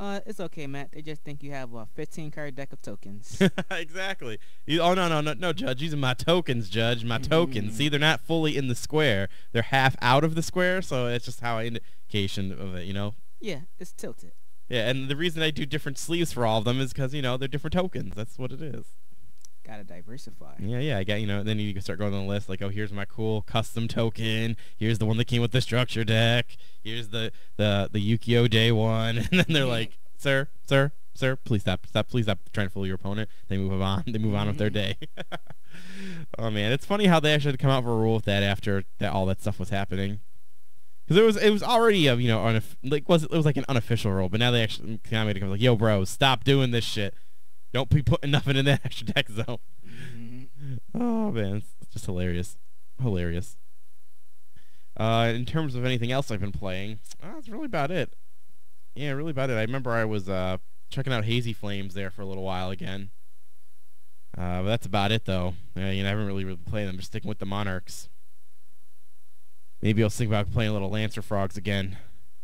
It's okay, Matt. They just think you have a 15 card deck of tokens. Exactly. Oh no, Judge. These are my tokens, Judge. My tokens. See, they're not fully in the square. They're half out of the square, so it's just how indication of it, you know. Yeah, it's tilted. Yeah, and the reason I do different sleeves for all of them is because they're different tokens. That's what it is. Gotta diversify. Yeah. I got Then you can start going on the list. Like, oh, here's my cool custom token. Here's the one that came with the structure deck. Here's the Yukio Day one. And then they're like, sir, please stop, please stop trying to fool your opponent. They move on. They move on with their day. Oh man, it's funny how they actually had to come out for a rule with that after all that stuff was happening. Because it was already it was like an unofficial rule, but now they actually kind of like, yo, bro, stop doing this shit. Don't be putting nothing in that extra deck zone. Oh man, it's just hilarious. In terms of anything else I've been playing, that's really about it. Yeah, really about it. I remember I was checking out Hazy Flames there for a little while again. But that's about it though. I haven't really played them. Just sticking with the Monarchs. Maybe I'll think about playing a little Lancer Frogs again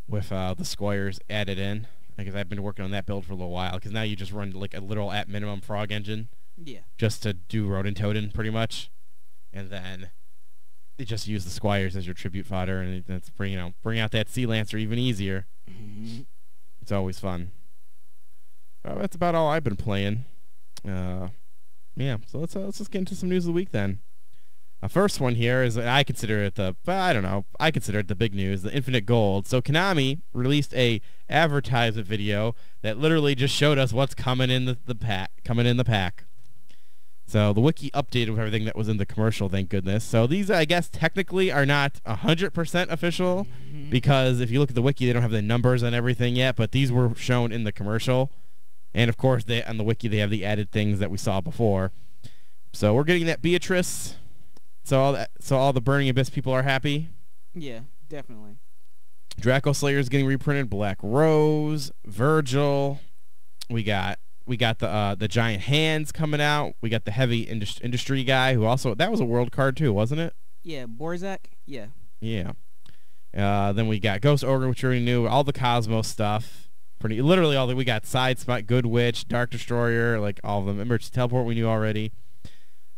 with the Squires added in. Because I've been working on that build for a little while. Because now you just run like a literal at minimum frog engine. Yeah. Just to do Rodent Totem pretty much. And then they just use the Squires as your tribute fodder. And that's bring out that Sea Lancer even easier. It's always fun. That's about all I've been playing. Yeah, so let's just get into some news of the week then. First one here is I consider it the big news, the Infinite Gold. So Konami released a advertisement video that literally just showed us what's coming in the pack. So the wiki updated with everything that was in the commercial, thank goodness. So these, I guess, technically are not 100% official because if you look at the wiki, they don't have the numbers and everything yet, but these were shown in the commercial. And of course, on the wiki, they have the added things that we saw before. So we're getting that Beatrice. So all the Burning Abyss people are happy? Yeah, definitely. Draco Slayer is getting reprinted. Black Rose, Virgil. We got the Giant Hands coming out. We got the Heavy Industry guy who also, that was a world card too, wasn't it? Yeah, Borzak. Yeah. Yeah. Then we got Ghost Ogre, which we already knew. All the Cosmos stuff. Literally all that. We got Sidespot, Good Witch, Dark Destroyer, like all of them. Emergency Teleport we knew already.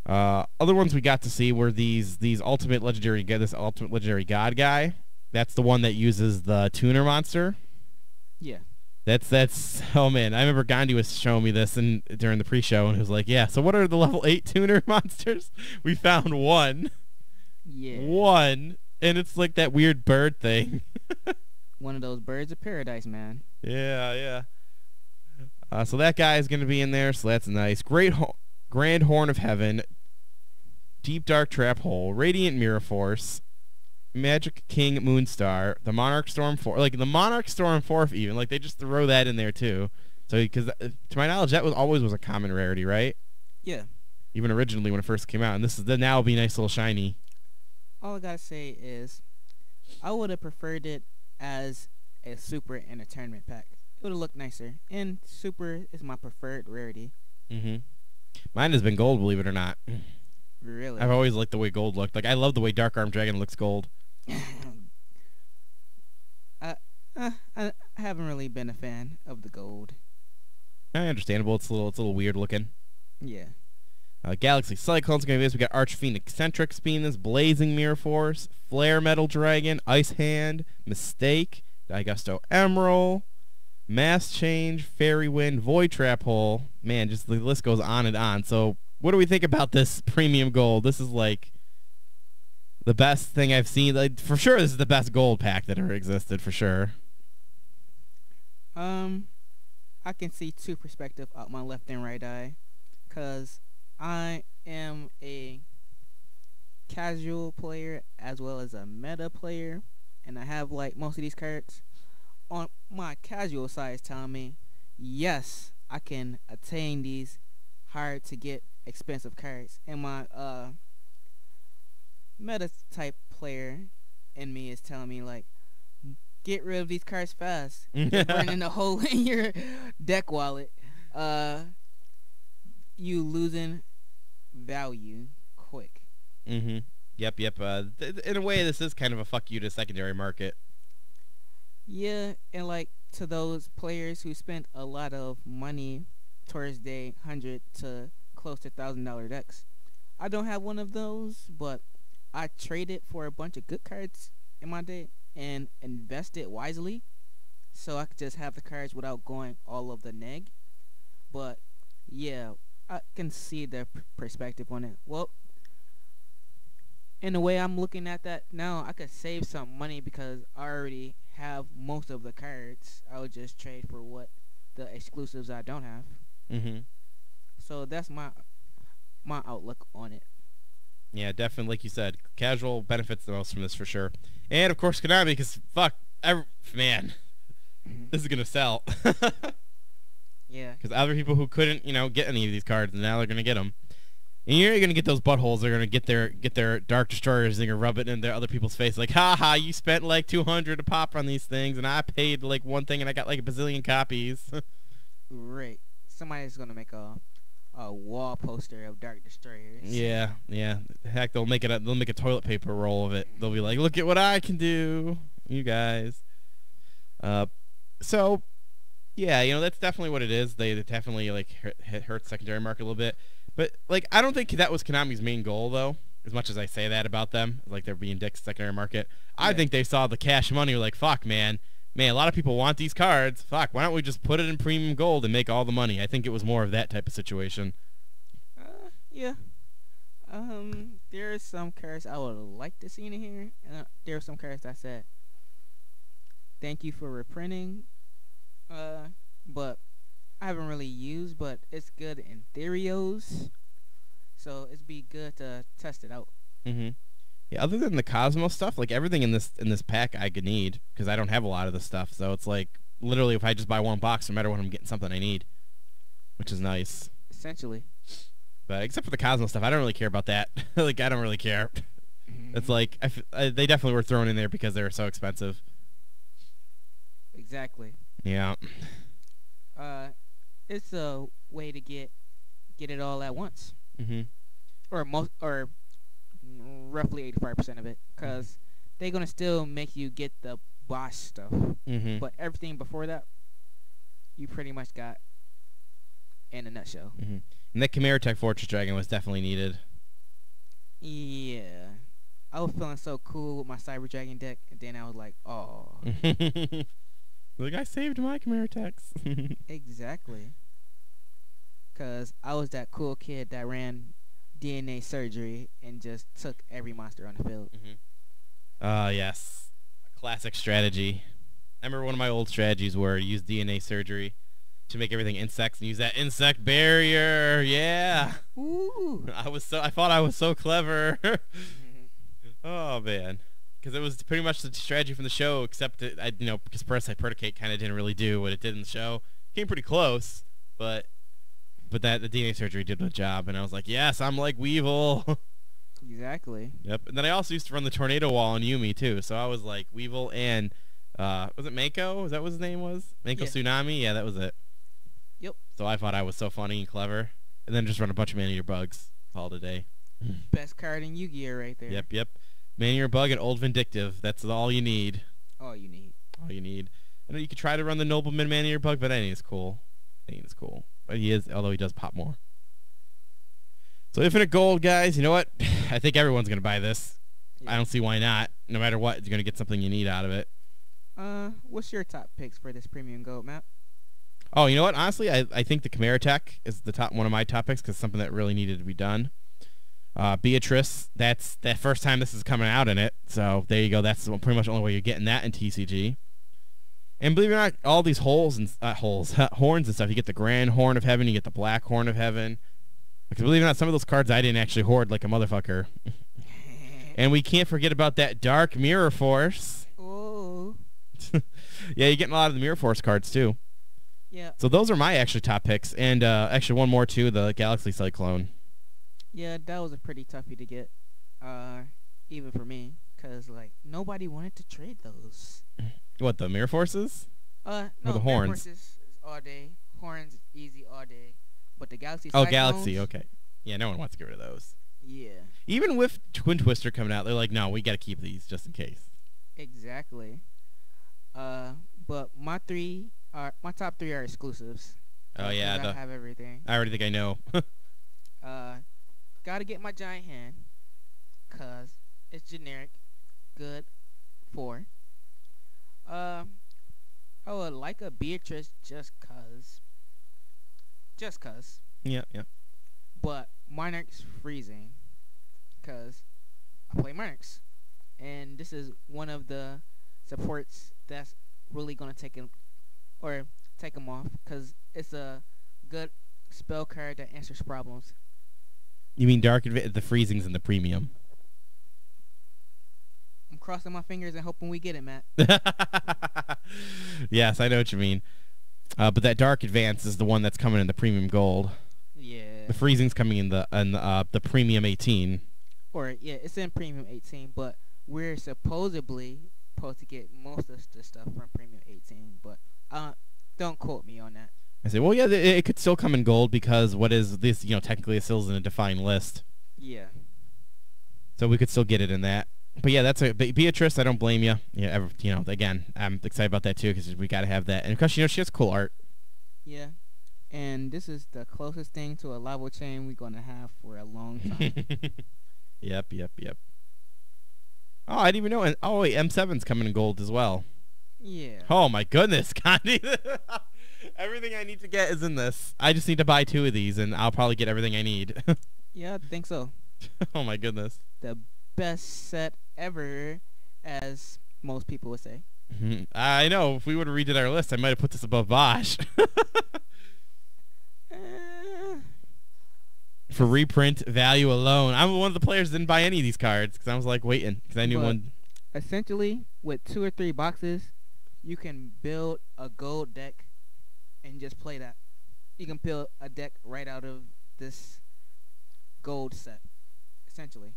Other ones we got to see were this ultimate legendary god guy. That's the one that uses the tuner monster. Yeah. That's oh man, I remember Gandhi was showing me this during the pre-show and he was like, yeah, so what are the level 8 tuner monsters? We found one. Yeah. One. And it's like that weird bird thing. One of those birds of paradise, man. Yeah. So that guy is going to be in there, so that's nice. Grand Horn of Heaven, Deep Dark Trap Hole, Radiant Mirror Force, Magic King Moonstar, the Monarch Storm 4, like the Monarch Storm 4 even, like they just throw that in there too. So because to my knowledge that always was a common rarity, right? Yeah. Even originally when it first came out, and this is now will be nice little shiny. All I gotta say is, I would have preferred it as a super and a tournament pack. It would have looked nicer, and super is my preferred rarity. Mine has been gold, believe it or not. Really? I've always liked the way gold looked. Like I love the way Dark Arm Dragon looks gold. I haven't really been a fan of the gold. Understandable. It's a little weird looking. Yeah. Galaxy Cyclone's gonna be this. We got Arch Fiend Eccentric being this, Blazing Mirror Force, Flare Metal Dragon, Ice Hand, Mistake, Digusto Emerald, Mass Change, Fairy Wind, Void Trap Hole. Man, just the list goes on and on. So what do we think about this premium gold? This is like the best thing I've seen. Like, for sure, this is the best gold pack that ever existed, for sure. I can see two perspectives out my left and right eye, cause I am a casual player as well as a meta player, and I have like most of these cards. On my casual side is telling me, yes, I can attain these hard to get expensive cards, and my meta type player in me is telling me like, get rid of these cards fast. You're burning a hole in your deck wallet. You losing value quick. Yep. In a way, this is kind of a fuck you to secondary market. Yeah, and like to those players who spent a lot of money towards their $100 to close to $1,000 decks. I don't have one of those, but I traded for a bunch of good cards in my day and invested wisely, so I could just have the cards without going all of the neg. But yeah, I can see the perspective on it. Well, in the way I'm looking at that now, I could save some money because I already have most of the cards. I would just trade for what the exclusives I don't have. Mm-hmm. So that's my outlook on it. Yeah, definitely. Like you said, casual benefits the most from this for sure. And of course, Konami, because fuck, man, this is gonna sell. Yeah. Because other people who couldn't, get any of these cards, now they're gonna get them. And you're gonna get those buttholes. They're gonna get their Dark Destroyers. They're gonna rub it in their other people's face, like, ha, you spent like $200 a pop on these things, and I paid like one thing, and I got like a bazillion copies. Right. Somebody's gonna make a wall poster of Dark Destroyers. Yeah. Heck, they'll make a toilet paper roll of it. They'll be like, look at what I can do, you guys. So, yeah, that's definitely what it is. They definitely like hurt the secondary market a little bit. But like, I don't think that was Konami's main goal, though. As much as I say that about them, like they're being dicks secondary market, I think they saw the cash money. Were like, fuck, man, a lot of people want these cards. Fuck, why don't we just put it in premium gold and make all the money? I think it was more of that type of situation. Yeah. There are some cards I would like to see in here. There are some cards that said, thank you for reprinting. But I haven't really used, but it's good in theorios. So it'd be good to test it out. Mm-hmm. Yeah, other than the Cosmos stuff, like everything in this pack I could need, because I don't have a lot of the stuff. So it's like, literally, if I just buy one box, no matter what, I'm getting something I need, which is nice. Essentially. But except for the Cosmos stuff, I don't really care about that. Like, I don't really care. It's like, they definitely were thrown in there because they were so expensive. Exactly. Yeah. It's a way to get it all at once. Mm-hmm. Or roughly 85% of it, because they're gonna still make you get the boss stuff. Mm-hmm. But everything before that, you pretty much got in a nutshell. Mm-hmm. And that Chimera Tech Fortress Dragon was definitely needed. Yeah. I was feeling so cool with my Cyber Dragon deck, and then I was like, oh. Like, I saved my Chimera Techs. Exactly. Because I was that cool kid that ran DNA surgery and just took every monster on the field. Yes. A classic strategy. I remember one of my old strategies were to use DNA surgery to make everything insects and use that insect barrier. Yeah. Ooh. I thought I was so clever. Oh, man. Because it was pretty much the strategy from the show, except that, because Parasite Predicate kind of didn't really do what it did in the show. Came pretty close, but that the DNA surgery did the job, and I was like, yes, I'm like Weevil. Exactly. Yep. And then I also used to run the Tornado Wall on Yumi, too, so I was like Weevil and, was it Mako? Is that what his name was? Mako Tsunami? Yeah, that was it. Yep. So I thought I was so funny and clever, and then just run a bunch of Man-Eater Bugs all today. Best card in Yu-Gi-Oh right there. Yep. Man-Eater Bug and Old Vindictive. That's all you need. All you need. I know you could try to run the Nobleman Man-Eater Bug, but that ain't as cool. But he is, although he does pop more. So Infinite Gold, guys, you know what? I think everyone's going to buy this. Yeah. I don't see why not. No matter what, you're going to get something you need out of it. What's your top picks for this Premium Gold, Matt? Oh, you know what? Honestly, I think the Chimera Tech is one of my top picks because something that really needed to be done. Beatrice, that's the first time this is coming out in it. So there you go. That's pretty much the only way you're getting that in TCG. And believe it or not, all these horns and stuff. You get the Grand Horn of Heaven. You get the Black Horn of Heaven. Because believe it or not, some of those cards I didn't actually hoard like a motherfucker. And we can't forget about that Dark Mirror Force. Oh. Yeah, you're getting a lot of the Mirror Force cards too. Yeah. So those are my actually top picks. And actually one more too, the Galaxy Cyclone. Yeah, that was a pretty toughie to get. Even for me. Because, like, nobody wanted to trade those. What, the Mirror Forces? No, or the Mirror horns? Forces is all day. Horns is easy all day. But the Galaxy Cyclones... Oh, Galaxy, okay. Yeah, no one wants to get rid of those. Yeah. Even with Twin Twister coming out, they're like, no, we got to keep these just in case. Exactly. But my top three are exclusives. Oh 'Cause yeah, I have everything. I already think I know. Uh, gotta get my giant hand, cause it's generic, good. 4. Um, I would like a Beatrice just cause. Yeah, yeah. But Monarch's freezing, cause I play Monarchs, and this is one of the supports that's really gonna take him off, cause it's a good spell card that answers problems. You mean the freezing's in the premium? I'm crossing my fingers and hoping we get it, Matt. Yes, I know what you mean. But that Dark Advance is the one that's coming in the premium gold. Yeah. The freezing's coming in the premium 18. Or yeah, it's in premium 18, but we're supposedly supposed to get most of the stuff from premium 18, but don't quote me on that. I say, well, yeah, it could still come in gold because what is this? Technically, it still is in a defined list, Yeah. so we could still get it in that. But yeah, that's Beatrice. I don't blame you. Yeah, again, I'm excited about that too because we got to have that, and because she has cool art. Yeah. And this is the closest thing to a lava chain we're gonna have for a long time. Yep. Oh, I didn't even know. And oh wait, M7's coming in gold as well. Yeah. Oh my goodness, Gandhi. Everything I need to get is in this. I just need to buy 2 of these, and I'll probably get everything I need. Yeah, I think so. Oh my goodness. The best set ever, as most people would say. I know. If we would have redid our list, I might have put this above Bosch. For reprint value alone, I'm one of the players that didn't buy any of these cards because I was like waiting because I knew one. Essentially, with 2 or 3 boxes, you can build a gold deck and just play that. You can build a deck right out of this gold set. Essentially,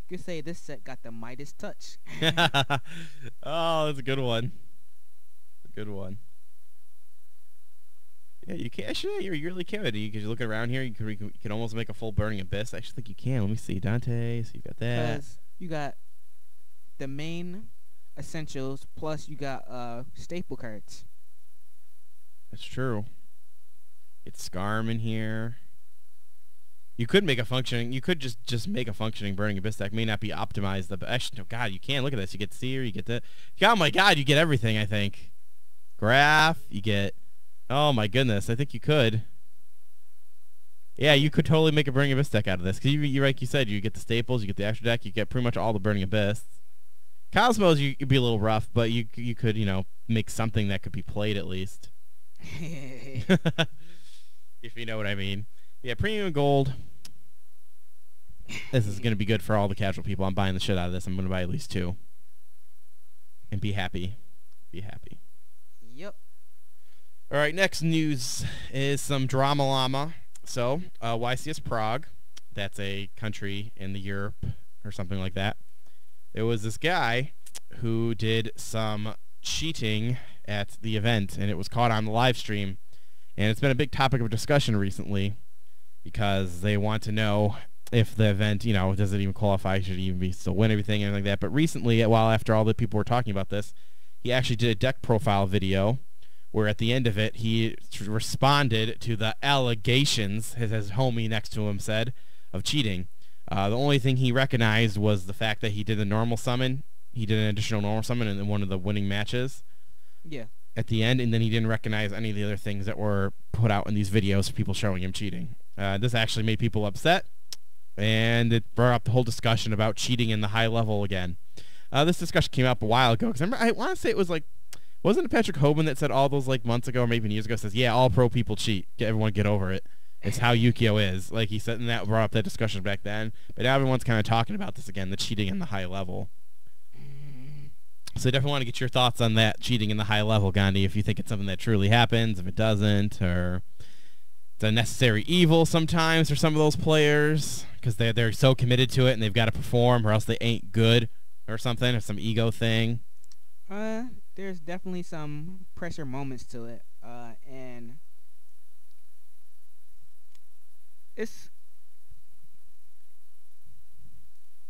you could say this set got the Midas touch. Oh, that's a good one. A good one. Yeah, you can. Actually, you really can. Because you look around here, you can almost make a full Burning Abyss. I actually think you can. Let me see, Dante. So you got that. Because you got the main essentials, plus you got staple cards. That's true. It's Scarm in here. You could make a functioning. You could just make a functioning Burning Abyss deck. May not be optimized. But actually, no, God, you can. Look at this. You get Seer. You get that. Oh my God, you get everything. I think. Graph. You get. Oh my goodness, I think you could. Yeah, you could totally make a Burning Abyss deck out of this. Because you like you said, you get the staples, you get the extra deck, you get pretty much all the Burning Abyss. Cosmos, you'd be a little rough, but you could, make something that could be played at least. If you know what I mean. Yeah, premium gold. This is going to be good for all the casual people. I'm buying the shit out of this. I'm going to buy at least 2. And be happy. Be happy. Yep. All right, next news is some drama llama. So, YCS Prague, that's a country in the Europe or something like that. There was this guy who did some cheating at the event, and it was caught on the live stream. And it's been a big topic of discussion recently because they want to know if the event, does it even qualify? Should it even be still win everything and like that? But recently, after all the people were talking about this, he actually did a deck profile video where at the end of it, he responded to the allegations, as his homie next to him said, of cheating. The only thing he recognized was the fact that he did a normal summon. He did an additional normal summon in one of the winning matches. Yeah. At the end, and then he didn't recognize any of the other things that were put out in these videos of people showing him cheating. This actually made people upset, and it brought up the whole discussion about cheating in the high level again. This discussion came up a while ago, because I want to say it was like, wasn't it Patrick Hoban that said all those months ago or maybe years ago, says, yeah, all pro people cheat. Everyone get over it. It's how Yu-Gi-Oh is. Like he said, and that brought up that discussion back then. But now everyone's kind of talking about this again, the cheating in the high level. So I definitely want to get your thoughts on that cheating in the high level, Gandhi, if you think it's something that truly happens, if it doesn't, or it's a necessary evil sometimes for some of those players because they're so committed to it and they've got to perform or else they ain't good or something, or some ego thing. There's definitely some pressure moments to it, and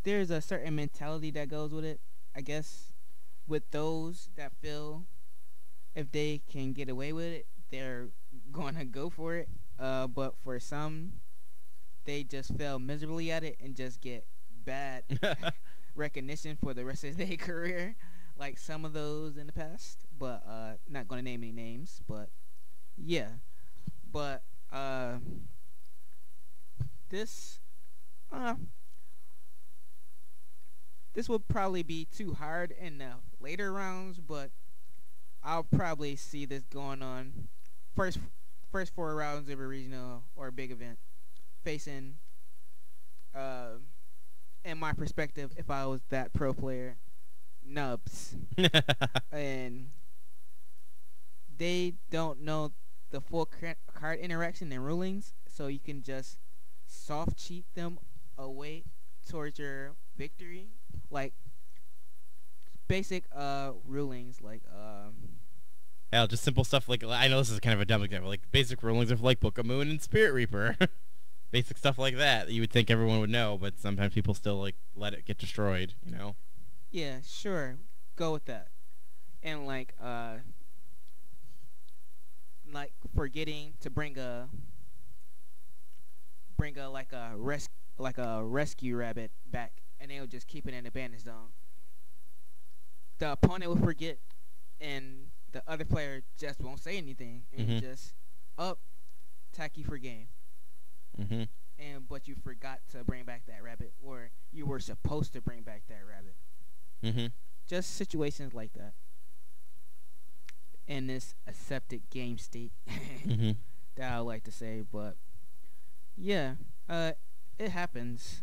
there's a certain mentality that goes with it, I guess, with those that feel if they can get away with it, they're gonna go for it. But for some, they just fail miserably at it and just get bad recognition for the rest of their career, like some of those in the past. But not gonna name any names. But yeah, but this uh, this would probably be too hard in the later rounds, but I'll probably see this going on first first 4 rounds of a regional or a big event facing uh in my perspective, if I was that pro player, nubs. And they don't know the full card interaction and rulings, so you can just soft cheat them away towards your victory. Like basic rulings like Hell, just simple stuff like, I know this is kind of a dumb example, like basic rulings of like Book of Moon and Spirit Reaper. Basic stuff like that you would think everyone would know, but sometimes people still like let it get destroyed, you know? yeah, sure, go with that. And like forgetting to bring a like a rescue rabbit back, and they'll just keep it in the bandage zone. The opponent will forget, and the other player just won't say anything, and Mhm. just up, tacky for game. Mhm. And but you forgot to bring back that rabbit, or you were supposed to bring back that rabbit. Mhm. Just situations like that in this aseptic game state Mhm. that I like to say. But yeah, it happens.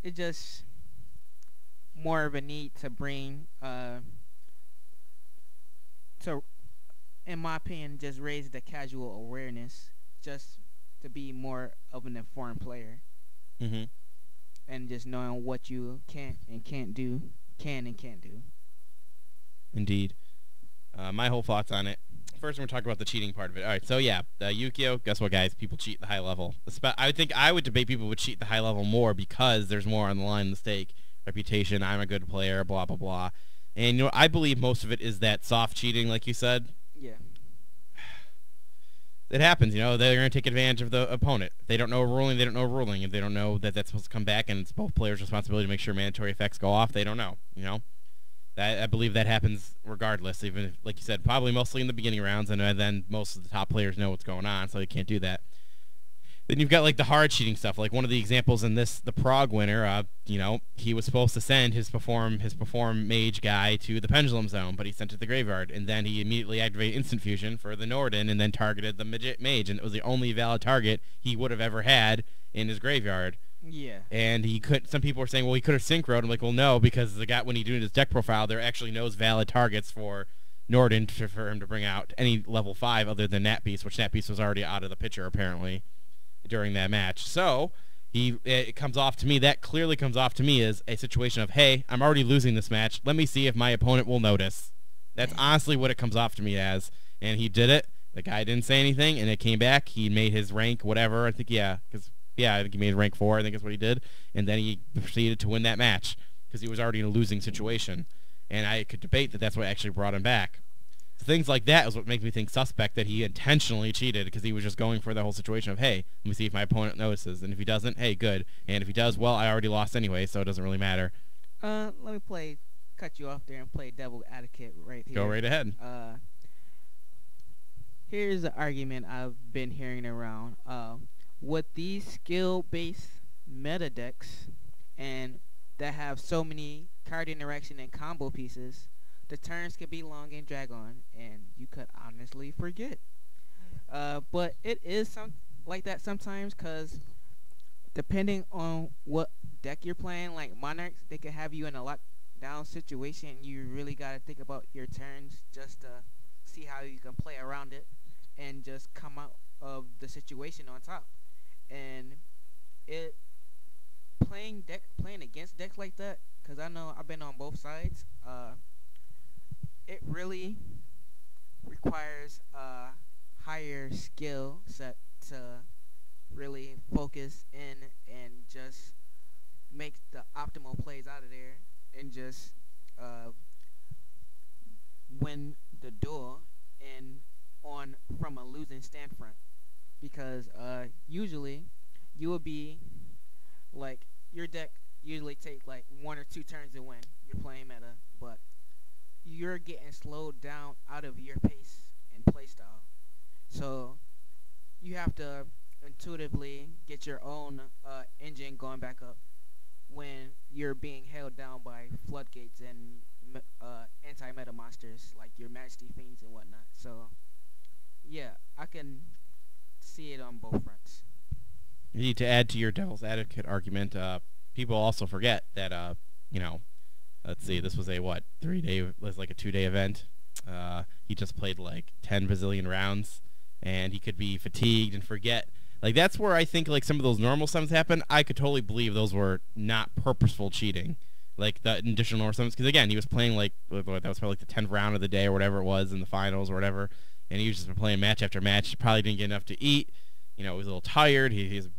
It just more of a need to bring to, in my opinion, just raise the casual awareness, just to be more of an informed player, Mhm. and just knowing what you can and can't do, can and can't do. Indeed. My whole thoughts on it. First, we're going to talk about the cheating part of it. All right, so yeah, Yu-Gi-Oh! Guess what, guys? People cheat the high level. I would think I would debate people would cheat the high level more because there's more on the line in the stake. Reputation, I'm a good player, blah, blah, blah. And, you know, I believe most of it is that soft cheating, like you said. Yeah. It happens, you know. They're going to take advantage of the opponent. If they don't know a ruling, they don't know a ruling. If they don't know that that's supposed to come back and it's both players' responsibility to make sure mandatory effects go off, they don't know, you know. I believe that happens regardless, even if, like you said, probably mostly in the beginning rounds, and then most of the top players know what's going on, so they can't do that. Then you've got like the hard cheating stuff. Like one of the examples in this, the Prague winner, you know, he was supposed to send his perform mage guy to the pendulum zone, but he sent it to the graveyard, and then he immediately activated instant fusion for the Norden, and then targeted the mage, and it was the only valid target he would have ever had in his graveyard. Yeah. And he could. Some people were saying, well, he could have synchroed. I'm like, well, no, because the guy, when he doing his deck profile, there actually knows valid targets for Norden for him to bring out any level 5 other than Nat Beast, which Nat Beast was already out of the picture apparently during that match. So it comes off to me, that clearly comes off to me as a situation of, hey, I'm already losing this match. Let me see if my opponent will notice. That's honestly what it comes off to me as. And he did it. The guy didn't say anything, and it came back. He made his rank, whatever. I think, I think he made rank 4. I think that's what he did. And then he proceeded to win that match because he was already in a losing situation. And I could debate that that's what actually brought him back. So things like that is what makes me think suspect that he intentionally cheated because he was just going for the whole situation of, hey, let me see if my opponent notices. And if he doesn't, hey, good. And if he does, well, I already lost anyway, so it doesn't really matter. Let me cut you off there and play devil advocate right here. Go right ahead. Here's an argument I've been hearing around. With these skill-based meta decks and that have so many card interaction and combo pieces, the turns could be long and drag on, and you could honestly forget. But it is like that sometimes, because depending on what deck you're playing, like Monarchs, they can have you in a lockdown situation. You really got to think about your turns just to see how you can play around it and just come out of the situation on top. And it playing against decks like that, because I know I've been on both sides, it really requires a higher skill set to really focus in and just make the optimal plays out of there, and just win the duel and on from a losing stand front because usually you will be like your deck usually take like 1 or 2 turns to win. You're playing meta, but you're getting slowed down out of your pace and playstyle. So you have to intuitively get your own engine going back up when you're being held down by floodgates and anti-meta monsters like your Majesty Fiends and whatnot. So yeah, I can see it on both fronts. You need to add to your devil's advocate argument. People also forget that let's see, this was a 3-day, was like a 2-day event. He just played like 10 bazillion rounds, and he could be fatigued and forget. Like that's where I think like some of those normal summons happen. I could totally believe those were not purposeful cheating, like the additional normal summons. Because again, he was playing like that was probably like the 10th round of the day or whatever it was in the finals or whatever, and he was just playing match after match. He probably didn't get enough to eat. He was a little tired. His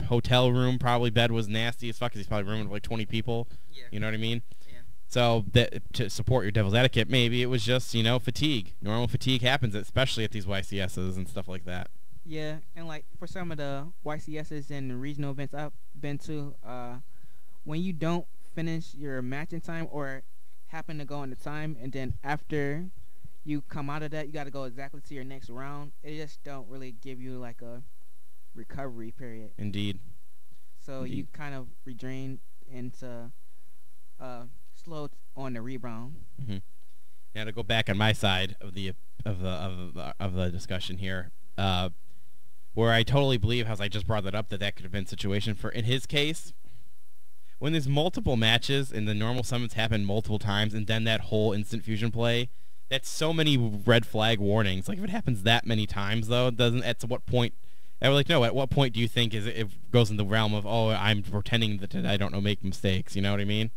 hotel room bed was nasty as fuck because he's probably rooming with like 20 people. Yeah. You know what I mean? Yeah. So that to support your devil's advocate, maybe it was just fatigue. Normal fatigue happens, especially at these YCSs and stuff like that. Yeah, and like for some of the YCSs and regional events I've been to, when you don't finish your match in time or happen to go into time, and then after you come out of that, you got to go exactly to your next round. It just don't really give you like a recovery period. Indeed. So Indeed. you kind of redrain into slow on the rebound. Mm-hmm. Now to go back on my side of the discussion here, where I totally believe, as I just brought that up, that could have been a situation for in his case. When there's multiple matches and the normal summons happen multiple times, and then that whole instant fusion play, that's so many red flag warnings. Like if it happens that many times, though, at what point? I was like, no. At what point do you think it goes in the realm of I'm pretending that I don't make mistakes? You know what I mean?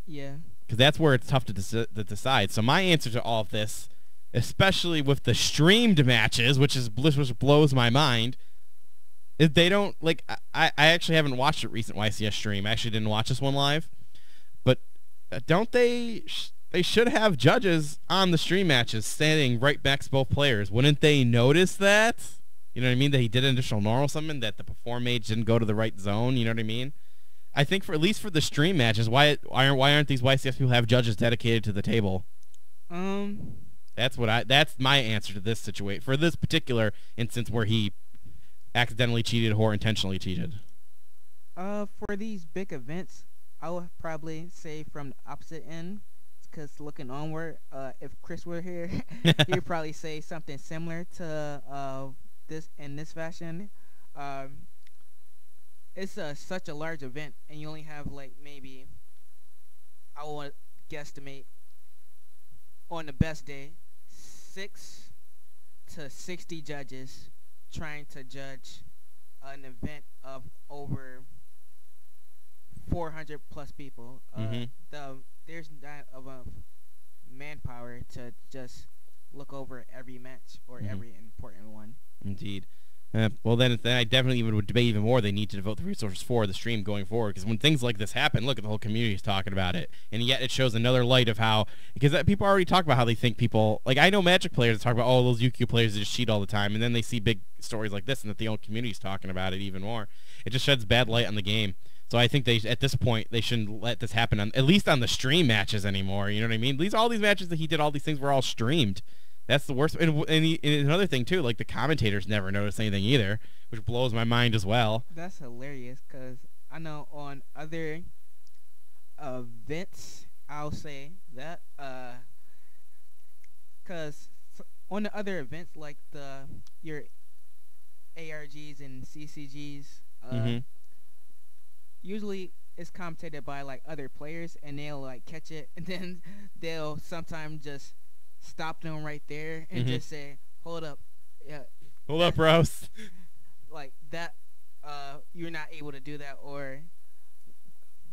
Yeah. Because that's where it's tough to decide. So my answer to all of this, especially with the streamed matches, which blows my mind, is they don't like. I actually haven't watched a recent YCS stream. I actually didn't watch this one live, but don't they? They should have judges on the stream matches standing right next to both players. Wouldn't they notice that? You know what I mean? That he did an additional normal summon, that the perform mage didn't go to the right zone. You know what I mean? I think for at least for the stream matches, why aren't these YCS people have judges dedicated to the table? That's my answer to this situation for this particular instance where he accidentally cheated or intentionally cheated. For these big events, I would probably say from the opposite end. Because looking onward, if Chris were here, he'd probably say something similar to this in this fashion. It's such a large event, and you only have like maybe, I would guesstimate, on the best day, 6 to 60 judges trying to judge an event of over 400 plus people. There's not enough manpower to just look over every match or every important one. Indeed. Well, then I definitely would debate even more. They need to devote the resources for the stream going forward, because when things like this happen, look at the whole community is talking about it, and yet it shows another light of how, because people already talk about how they think people, like I know Magic players that talk about those UQ players that just cheat all the time, and then they see big stories like this, and that the whole community is talking about it even more. It just sheds bad light on the game. So I think at this point they shouldn't let this happen at least on the stream matches anymore. You know what I mean? All these matches that he did, all these things were all streamed. That's the worst. And another thing too, like the commentators never noticed anything either, which blows my mind as well. That's hilarious, because I know on other events, I'll say that, because on the other events like your ARGs and CCGs, usually it's commentated by like other players, and they'll like catch it, and then they'll sometimes just stop them right there and just say, hold up, hold up, bros. Like that, you're not able to do that, or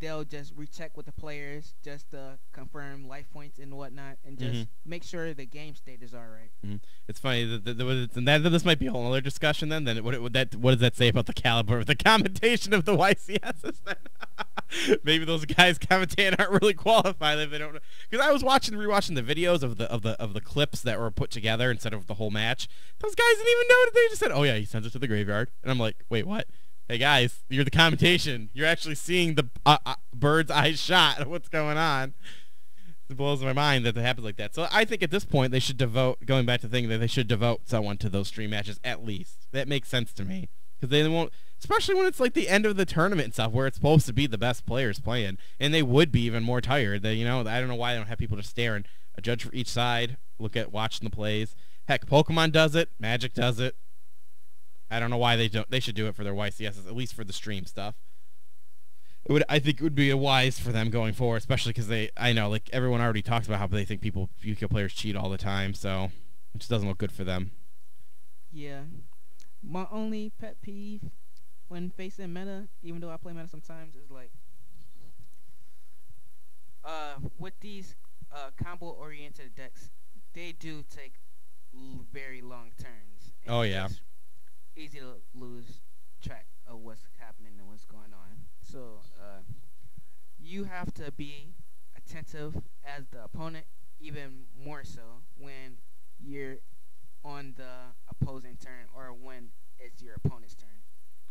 they'll just recheck with the players just to confirm life points and whatnot, and just make sure the game state is all right. It's funny that this might be a whole other discussion. Then what does that say about the caliber of the commentation of the YCSs? Then maybe those guys commentating aren't really qualified if they don't know. Because I was rewatching the videos of the clips that were put together instead of the whole match. Those guys didn't even know that. They just said, "Oh yeah, he sends it to the graveyard," and I'm like, "Wait, what?" Hey guys, you're the commentation. You're actually seeing the bird's eye shot of what's going on. It blows my mind that it happens like that. So I think at this point they should devote, going back to thinking that they should devote someone to those stream matches at least. That makes sense to me. Because they won't, especially when it's like the end of the tournament and stuff where it's supposed to be the best players playing. And they would be even more tired. I don't know why they don't have people just stare and a judge for each side, watching the plays. Heck, Pokemon does it. Magic does it. I don't know why they don't. They should do it for their YCSs, at least for the stream stuff. I think it would be wise for them going forward, especially because I know, like, everyone already talks about how they think Yu-Gi-Oh players cheat all the time, so it just doesn't look good for them. Yeah. My only pet peeve when facing meta, even though I play meta sometimes, is like, with these combo-oriented decks, they do take very long turns. Oh, yeah. Easy to lose track of what's happening and what's going on. So you have to be attentive as the opponent, even more so when you're on the opposing turn or when it's your opponent's turn.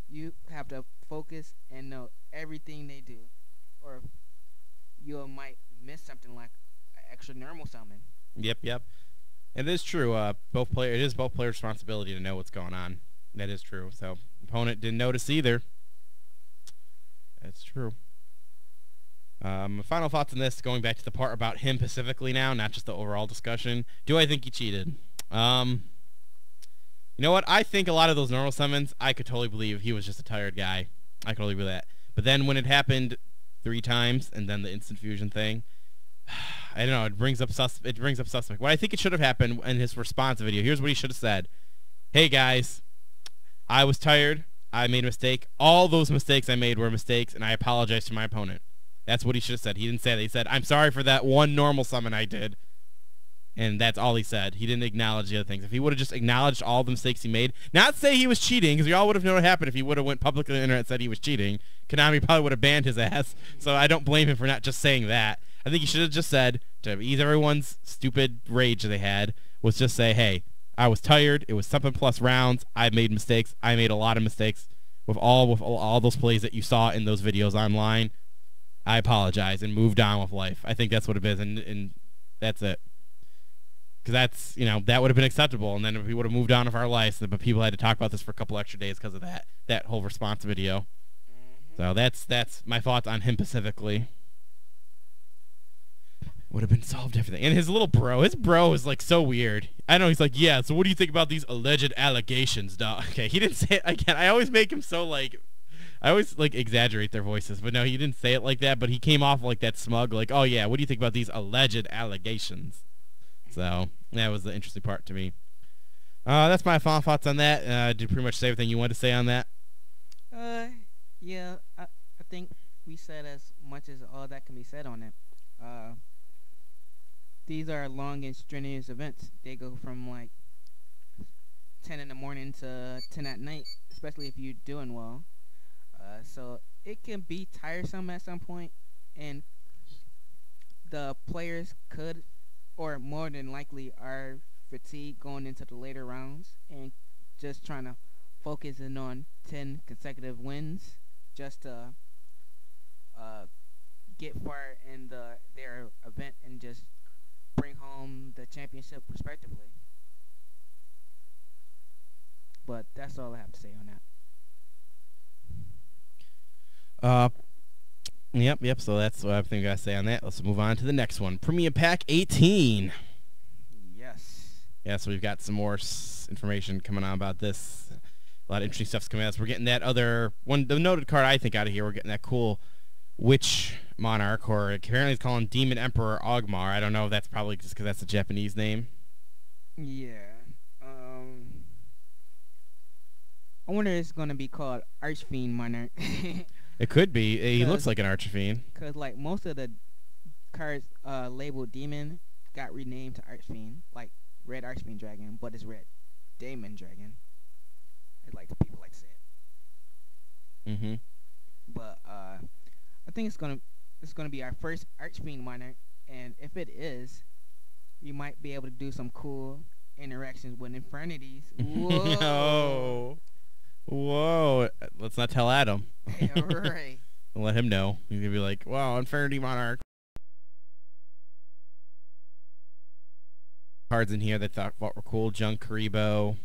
You have to focus and know everything they do, or you might miss something like an extra normal summon. Yep. It is true. It is both players' responsibility to know what's going on. That is true. So, opponent didn't notice either. That's true. Final thoughts on this, going back to the part about him specifically now, not just the overall discussion. Do I think he cheated? You know what? I think a lot of those normal summons, I could totally believe he was just a tired guy. I could totally believe that. But then when it happened 3 times, and then the instant fusion thing, I don't know. It brings up suspect. What I think it should have happened in his response video. Here's what he should have said: "Hey guys, I was tired. I made a mistake. All those mistakes I made were mistakes, and I apologize to my opponent." That's what he should have said. He didn't say that. He said, "I'm sorry for that one normal summon I did." And that's all he said. He didn't acknowledge the other things. If he would have just acknowledged all the mistakes he made, not say he was cheating, because we all would have known what happened if he would have went publicly on the internet and said he was cheating. Konami probably would have banned his ass. So I don't blame him for not just saying that. I think he should have just said, to ease everyone's stupid rage they had, was just say, "Hey, I was tired. It was something plus rounds. I made mistakes. I made a lot of mistakes with all those plays that you saw in those videos online. I apologize," and moved on with life. I think that's what it is, and that's it. Because that's, that would have been acceptable, and then we would have moved on with our lives. But people had to talk about this for a couple extra days because of that whole response video. So that's my thoughts on him specifically. Would have been solved everything. And his bro is like so weird. I know, he's like, "Yeah, so what do you think about these alleged allegations, dog?" Okay, he didn't say it again. I always make him so like, I always like exaggerate their voices, but no, he didn't say it like that, but he came off like that smug, like, "Oh yeah, what do you think about these alleged allegations?" So that was the interesting part to me. That's my final thoughts on that. Did pretty much say everything you wanted to say on that? Yeah, I think we said as much as all that can be said on it. These are long and strenuous events. They go from like 10 in the morning to 10 at night, especially if you're doing well. So it can be tiresome at some point, and the players could, or more than likely, are fatigued going into the later rounds and just trying to focus in on 10 consecutive wins just to get far in their event and just bring home the championship respectively. But that's all I have to say on that. Yep. So that's what I think I gotta say on that. Let's move on to the next one. Premium Pack 18. Yes. Yeah, so we've got some more information coming on about this. A lot of interesting stuff's coming out. So we're getting that other one, the noted card I think out of here. We're getting that cool Witch Monarch, or apparently it's calling Demon Emperor Ogmar. I don't know if that's probably just because that's a Japanese name. Yeah. I wonder if it's going to be called Archfiend Monarch. It could be. He looks 'Cause- like an Archfiend. Cause like most of the cards labeled demon got renamed to Archfiend, like Red Archfiend Dragon, but it's Red Damon Dragon. It's like the people like to say it. Mm-hmm. But I think it's gonna be our first Archfiend Monarch, and if it is, we might be able to do some cool interactions with Infernities. Whoa! No. Whoa. Let's not tell Adam. Yeah, right. Let him know. He's gonna be like, wow, Infinity Monarch. Cards in here that thought were cool. Junk Karibo,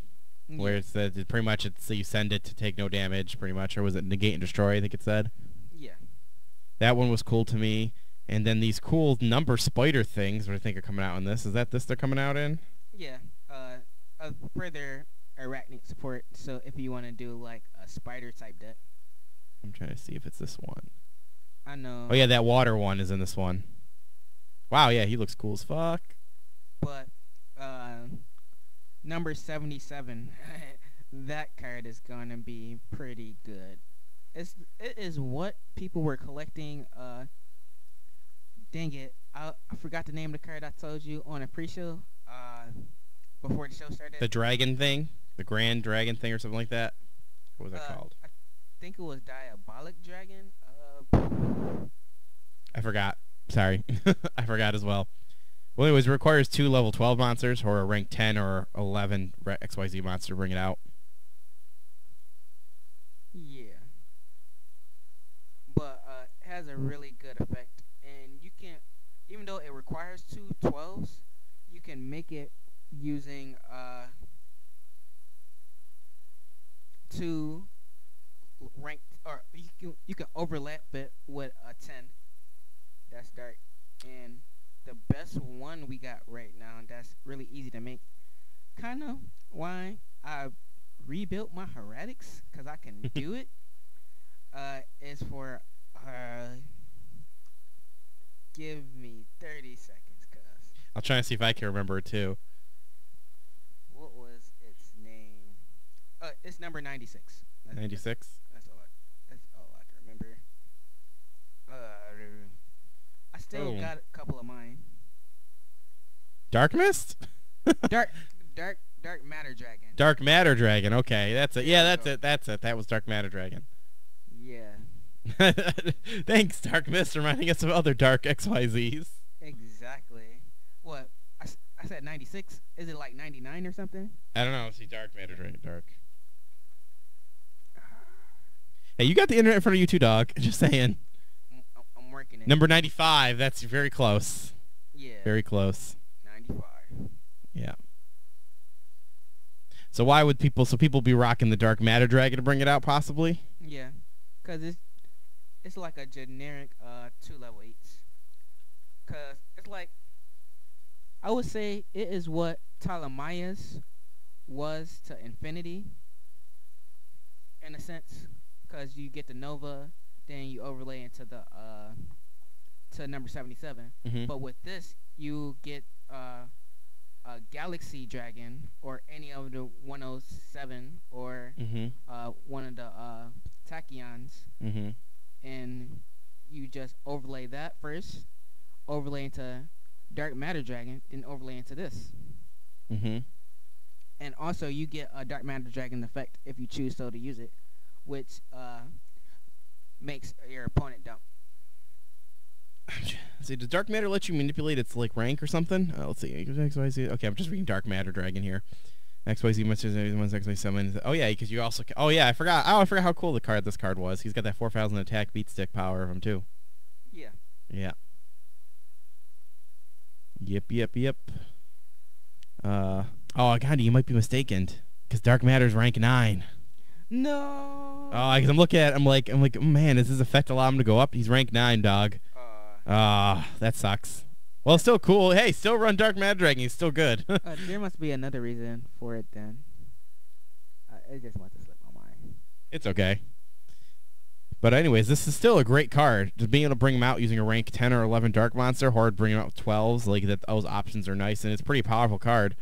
where it's pretty much so you send it to take no damage, pretty much, or was it negate and destroy? I think it said. Yeah. That one was cool to me. And then these cool number spider things, what I think are coming out in this. Is that this they're coming out in? Yeah. A further arachnid support. So if you want to do like a spider type deck, I'm trying to see if it's this one. I know. Oh yeah, that water one is in this one. Wow, yeah, he looks cool as fuck. But number 77, that card is gonna be pretty good. It is what people were collecting. Dang it, I forgot the name of the card I told you on a pre-show. Before the show started. The dragon thing, the grand dragon thing, or something like that. What was that called? I think it was Diabolic Dragon. I forgot. Sorry, I forgot as well. Well, anyways, it requires 2 level 12 monsters or a rank 10 or 11 XYZ monster to bring it out. Yeah. But it has a really good effect, and you can, even though it requires 2 12s, you can make it using 2 ranked, or you can overlap it with a 10. That's dark, and the best one we got right now that's really easy to make. Kind of why I rebuilt my heretics, because I can do it. Is for give me 30 seconds, cuz. I'll try and see if I can remember it too. What was its name? It's number 96. 96. That's all I can remember. I still Boom. got a couple of mine. Dark Mist? Dark Matter Dragon. Dark Matter Dragon. Okay, that's it. Yeah, There you that's go. it. That's it. That was Dark Matter Dragon. Yeah. Thanks, Dark Mist, reminding us of other dark XYZs. Exactly. What? I said 96. Is it like 99 or something? I don't know. See, Dark Matter Dragon. Dark. Hey, you got the internet in front of you too, dog. Just saying. I'm working it. Number 95. That's very close. Yeah. Very close. 95. Yeah. So why would people? So people be rocking the Dark Matter Dragon to bring it out, possibly. Yeah. Cause it's like a generic 2 level 8s. Cause it's like, I would say it is what Ptolemaeus was to Infinity, in a sense. Cause you get the Nova, then you overlay into the to number 77. Mm-hmm. But with this, you get a Galaxy Dragon, or any of the 107, or Mm-hmm. one of the Tachyons, Mm-hmm. and you just overlay that first, overlay into Dark Matter Dragon, then overlay into this. Mm-hmm. And also you get a Dark Matter Dragon effect if you choose so to use it, which makes your opponent dump. See, does Dark Matter let you manipulate its like rank or something? Let's see. XYZ. Okay, I'm just reading Dark Matter Dragon here. XYZ monsters, XYZ summons. Oh yeah, because you also. Oh yeah, I forgot. Oh, I forgot how cool this card was. He's got that 4,000 attack beat stick power of him too. Yeah. Yeah. Yep. Oh god, you might be mistaken, because Dark Matter's rank 9. No. Oh, because I'm looking at it, I'm like, man, does his effect allow him to go up? He's rank 9, dog. That sucks. Well, it's still cool. Hey, still run Dark Matter Dragon. He's still good. There must be another reason for it then. It just wants to slip my mind. It's okay. But anyways, this is still a great card. Just being able to bring him out using a rank 10 or 11 Dark Monster, hard bring him out with 12s. Like that, those options are nice, and it's a pretty powerful card.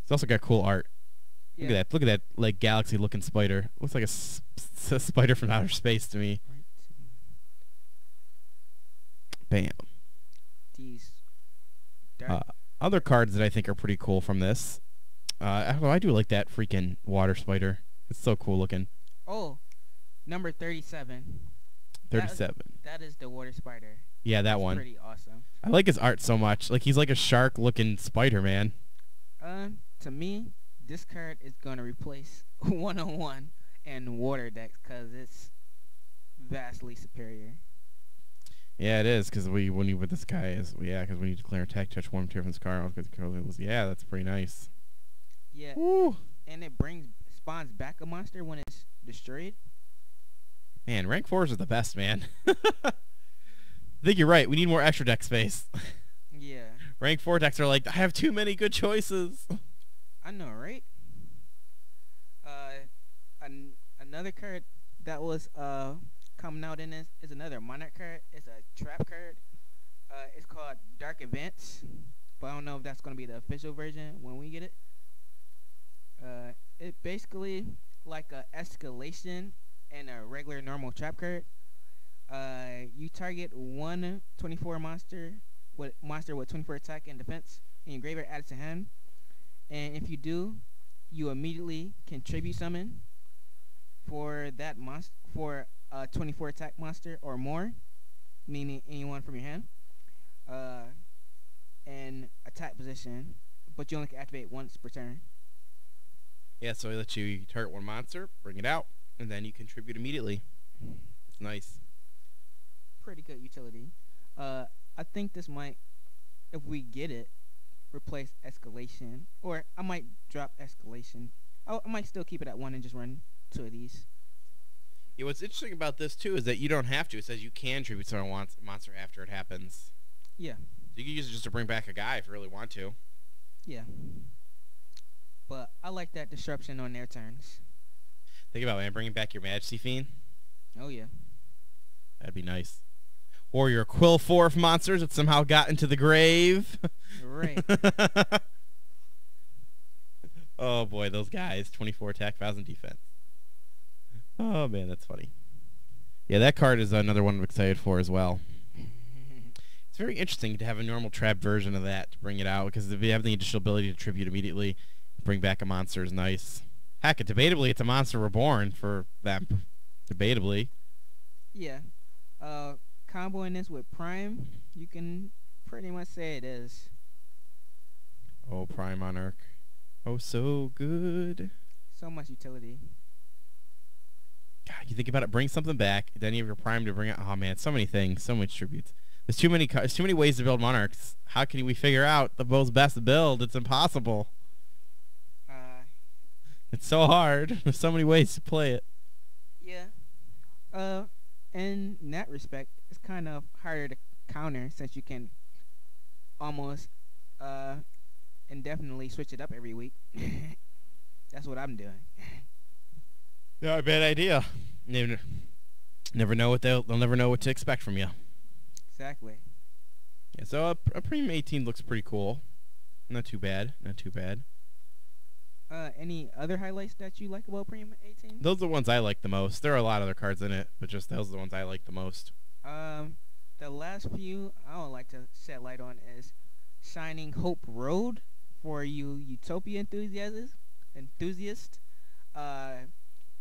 It's also got cool art. Yeah. Look at that. Look at that, like, galaxy-looking spider. Looks like a spider from outer space to me. Bam. These dark. Other cards that I think are pretty cool from this. I don't know. I do like that freaking water spider. It's so cool looking. Oh, number 37. 37. That is the water spider. Yeah, that That's one. pretty awesome. I like his art so much. Like, he's like a shark-looking spider, man. To me, this card is gonna replace 101 and water decks because it's vastly superior. Yeah, it is, because when you put this guy is, because when you declare attack, touch one material from this card, yeah, that's pretty nice. Yeah. Woo! And it spawns back a monster when it's destroyed. Man, rank 4s are the best, man. I think you're right. We need more extra deck space. Yeah. Rank 4 decks are like, I have too many good choices. I know, right? Another card that was coming out in this is another Monarch card. It's a trap card. It's called Dark Events, but I don't know if that's gonna be the official version when we get it. It's basically like a escalation and a regular normal trap card. You target one 24 monster with 24 attack and defense in your graveyard, add it to hand. And if you do, you immediately can tribute summon for that monster for a 24 attack monster or more, meaning anyone from your hand. And attack position, but you only can activate once per turn. Yeah, so he lets you target one monster, bring it out, and then you contribute immediately. It's nice. Pretty good utility. I think this might, if we get it, replace Escalation, or I might drop Escalation. I might still keep it at 1 and just run 2 of these. Yeah, what's interesting about this too is that you don't have to. It says you can tribute summon a monster after it happens. Yeah. So you can use it just to bring back a guy if you really want to. Yeah. But I like that disruption on their turns. Think about it, man, bringing back your Majesty Fiend. Oh yeah. That'd be nice. Or your Quill Forth monsters that somehow got into the grave. Right. Oh boy, those guys. 24 attack, 1,000 defense. Oh man, that's funny. Yeah, that card is another one I'm excited for as well. It's very interesting to have a normal trap version of that to bring it out, because if you have the additional ability to tribute immediately, bring back a monster is nice. Heck, debatably, it's a monster reborn for them. Debatably. Yeah. Comboing this with Prime, you can pretty much say it is. Oh, Prime Monarch. Oh, so good. So much utility. God, you think about it, bring something back, then you have your Prime to bring it. Oh man, so many things, so many tributes. There's too many ways to build Monarchs. How can we figure out the most best build? It's impossible. It's so hard. There's so many ways to play it. Yeah. In that respect, it's kind of harder to counter since you can almost indefinitely switch it up every week. That's what I'm doing. Not a bad idea. Never know what they'll never know what to expect from you. Exactly. Yeah, so a Premium 18 looks pretty cool. Not too bad. Not too bad. Any other highlights that you like about Premium 18? Those are the ones I like the most. There are a lot of other cards in it, but just those are the ones I like the most. The last few I would like to shed light on is Shining Hope Road for you Utopia enthusiasts.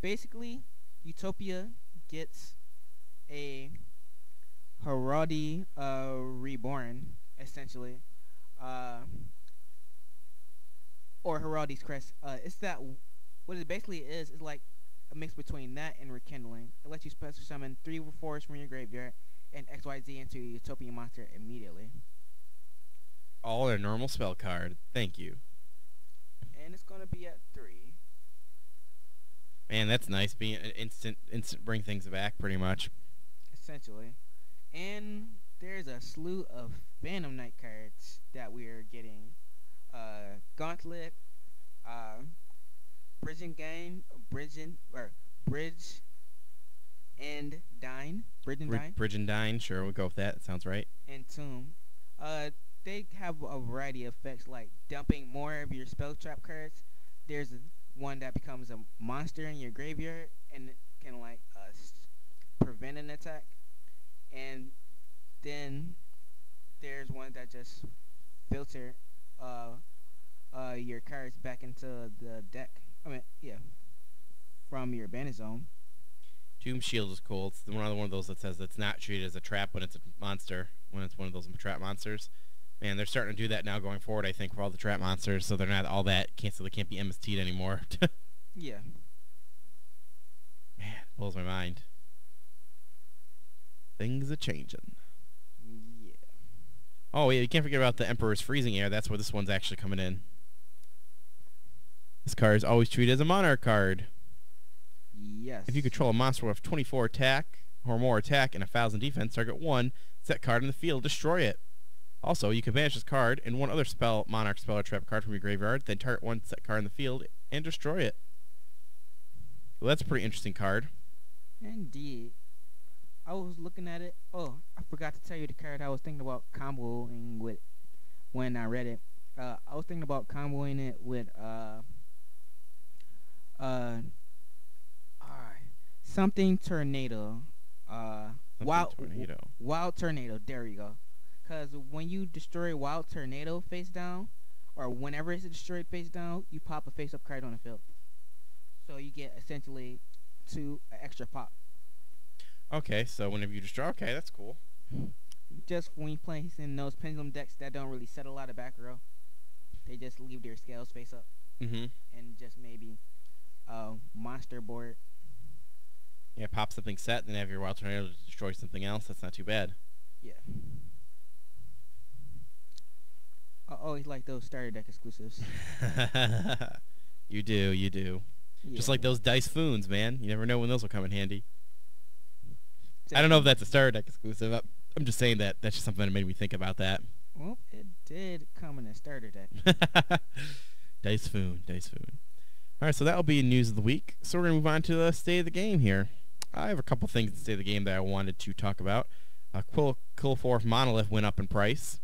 Basically, Utopia gets a Heraldi reborn, essentially. Or Heraldi's Crest. It's that, what it basically is like a mix between that and Rekindling. It lets you special summon 3 4s from your graveyard and XYZ into your Utopia monster immediately. All in a normal spell card. Thank you. And it's gonna be at 3. Man, that's nice. Being an instant bring things back, pretty much. Essentially. And there's a slew of Phantom Knight cards that we're getting. Gauntlet, Bridge and Dine, Sure, we'll go with that. That sounds right. and Tomb. They have a variety of effects like dumping more of your spell trap cards. There's one that becomes a monster in your graveyard and it can like prevent an attack. And then there's one that just filter your cards back into the deck. I mean, yeah, from your bandit zone. Doom Shield is cool. It's one of those that says it's not treated as a trap when it's a monster, when it's one of those trap monsters. Man, they're starting to do that now going forward, I think, for all the trap monsters, so they're not all that, so they can't be MST'd anymore. Yeah. Man, blows my mind. Things are changing. Yeah. Oh, yeah, you can't forget about the Emperor's Freezing Air. That's where this one's actually coming in. This card is always treated as a Monarch card. Yes. If you control a monster with 24 attack or more attack and 1,000 defense, target one set card in the field, destroy it. Also, you can banish this card and one other spell, Monarch spell or trap card from your graveyard, then target one set card in the field and destroy it. So that's a pretty interesting card. Indeed. I was looking at it. Oh, I forgot to tell you the card I was thinking about comboing with when I read it. I was thinking about comboing it with something tornado. Wild tornado. There you go. Because when you destroy Wild Tornado face down, or whenever it's destroyed face down, you pop a face-up card on the field. So you get essentially 2 extra pop. Okay, so whenever you destroy, okay, that's cool. Just when you play in those pendulum decks that don't really settle out of back row, they just leave their scales face up. Mm-hmm. And just maybe monster board. Yeah, pop something set, then have your Wild Tornado destroy something else. That's not too bad. Yeah. I always like those starter deck exclusives. You do. Yeah. Just like those Dice Foons, man. You never know when those will come in handy. I don't know if that's a starter deck exclusive. I'm just saying that. That's just something that made me think about that. Well, it did come in a starter deck. Dice Foon. All right, so that'll be news of the week. So we're going to move on to the state of the game here. I have a couple things in the state of the game that I wanted to talk about. Quill 4 Monolith went up in price.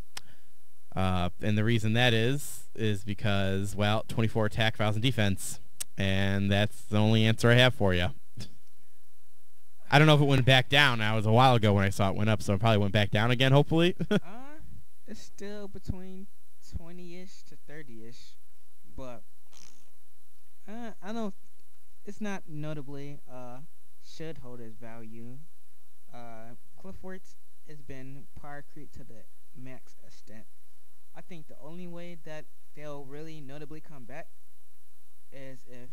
And the reason that is because, well, 24 attack, 1,000 defense. And that's the only answer I have for you. I don't know if it went back down. That was a while ago when I saw it went up, so it probably went back down again, hopefully. It's still between 20-ish to 30-ish. But I don't... It's not notably should hold its value. Clifford's has been power creep to the max extent. I think the only way that they'll really notably come back is if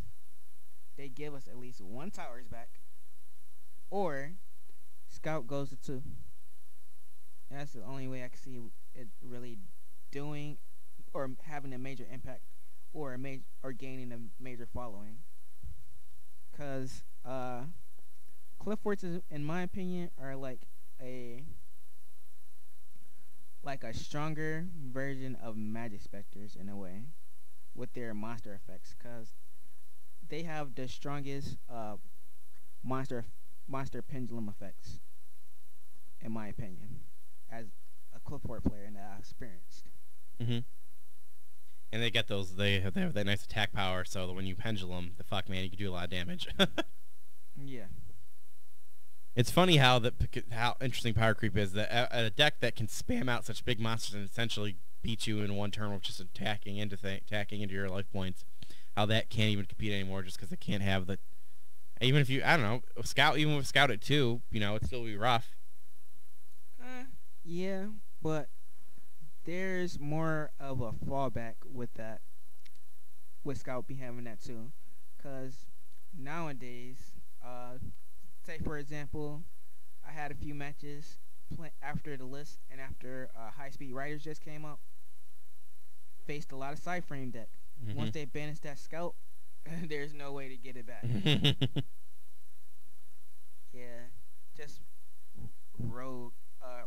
they give us at least 1 towers back, or Scout goes to 2. That's the only way I can see it really doing or having a major impact or gaining a major following. Because Cliff Forts, in my opinion, are like a stronger version of Magic Specters in a way, with their monster effects, because they have the strongest monster pendulum effects, in my opinion, as a Clipboard player that I've experienced. Mm-hmm. And they get those. They have that nice attack power, so that when you pendulum, man, you can do a lot of damage. Yeah. It's funny how interesting power creep is that a deck that can spam out such big monsters and essentially beat you in one turn with just attacking into your life points, how that can't even compete anymore just because it can't have the. Even if you, I don't know, even with Scout at 2, it'd still be rough. Yeah, but there's more of a fallback with that, with Scout be having that too, because nowadays, say for example, I had a few matches after the list and after High Speed Riders just came up, faced a lot of side frame deck. Mm-hmm. Once they banish that Scout, there's no way to get it back. Yeah, just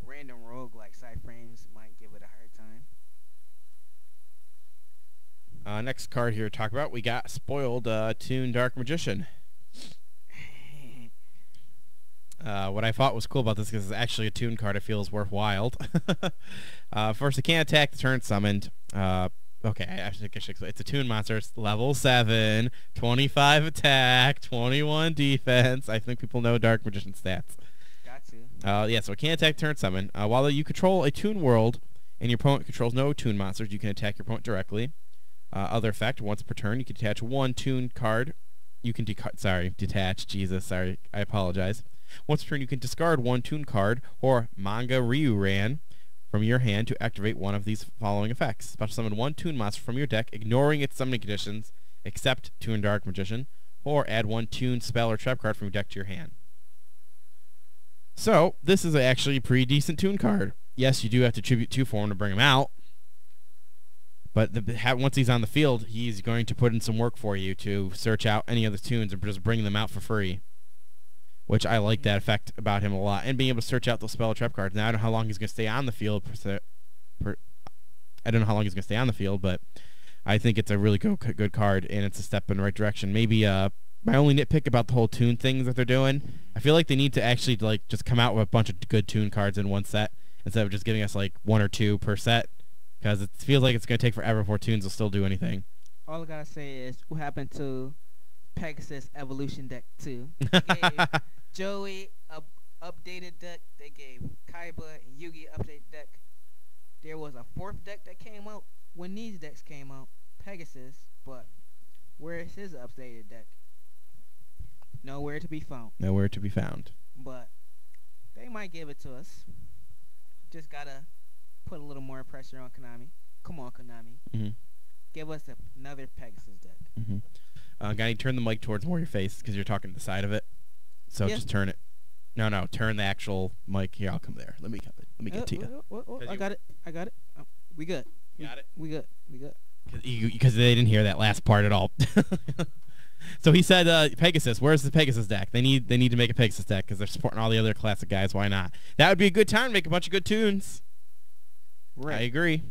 random rogue like side frames might give it a hard time. Next card here to talk about, we got Spoiled Toon Dark Magician. What I thought was cool about this, because it's actually a Toon card, I feel is worthwhile. First, it can't attack the turn summoned. Okay, I think I should explain. It's a toon monster. It's level 7, 25 attack, 21 defense. I think people know Dark Magician stats. Got to. Yeah, so it can attack turn summon. While you control a toon world and your opponent controls no toon monsters, you can attack your opponent directly. Other effect, once per turn, you can detach one toon card. You can detach. Jesus, sorry. I apologize. Once per turn, you can discard one toon card or Manga Ryuran from your hand to activate one of these following effects. Special summon one toon monster from your deck, ignoring its summoning conditions, except Toon Dark Magician, or add one toon spell or trap card from your deck to your hand. So, this is actually a pretty decent toon card. Yes, you do have to tribute 2 for him to bring him out, but once he's on the field, he's going to put in some work for you to search out any other toons and just bring them out for free. Which I like that effect about him a lot. And being able to search out those spell or trap cards. Now, I don't know how long he's going to stay on the field. I don't know how long he's going to stay on the field, but I think it's a really good card, and it's a step in the right direction. Maybe my only nitpick about the whole toon things that they're doing, I feel like they need to actually just come out with a bunch of good toon cards in one set instead of just giving us 1 or 2 per set, because it feels like it's going to take forever before toons will still do anything. All I gotta say is what happened to Pegasus Evolution Deck 2. They gave Joey a updated deck. They gave Kaiba and Yugi updated deck. There was a 4th deck that came out when these decks came out, Pegasus, but where is his updated deck? Nowhere to be found. Nowhere to be found. But they might give it to us. Just gotta put a little more pressure on Konami. Come on, Konami. Mm-hmm. Give us another Pegasus deck. Mm-hmm. Guy, turn the mic towards more your face because you're talking to the side of it. So just turn it. No, turn the actual mic. Here, I'll come there. Let me get to you. I got it. We good. Got it? We good. Because they didn't hear that last part at all. So he said, Pegasus. Where's the Pegasus deck? They need to make a Pegasus deck because they're supporting all the other classic guys. Why not? That would be a good time to make a bunch of good tunes. Right. I agree.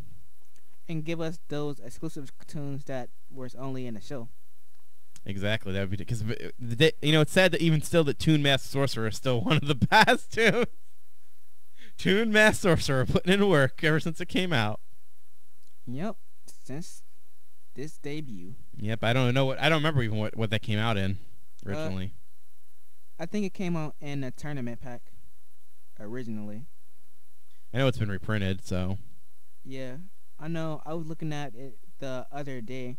And give us those exclusive tunes that was only in the show. Exactly. That would be because it's sad that even still that Toon Master Sorcerer is still one of the best tunes. Toon Master Sorcerer putting in work ever since it came out. Yep. Since this debut. Yep. I don't remember even what that came out in originally. I think it came out in a tournament pack originally. I know it's been reprinted, so. Yeah. I know. I was looking at it the other day.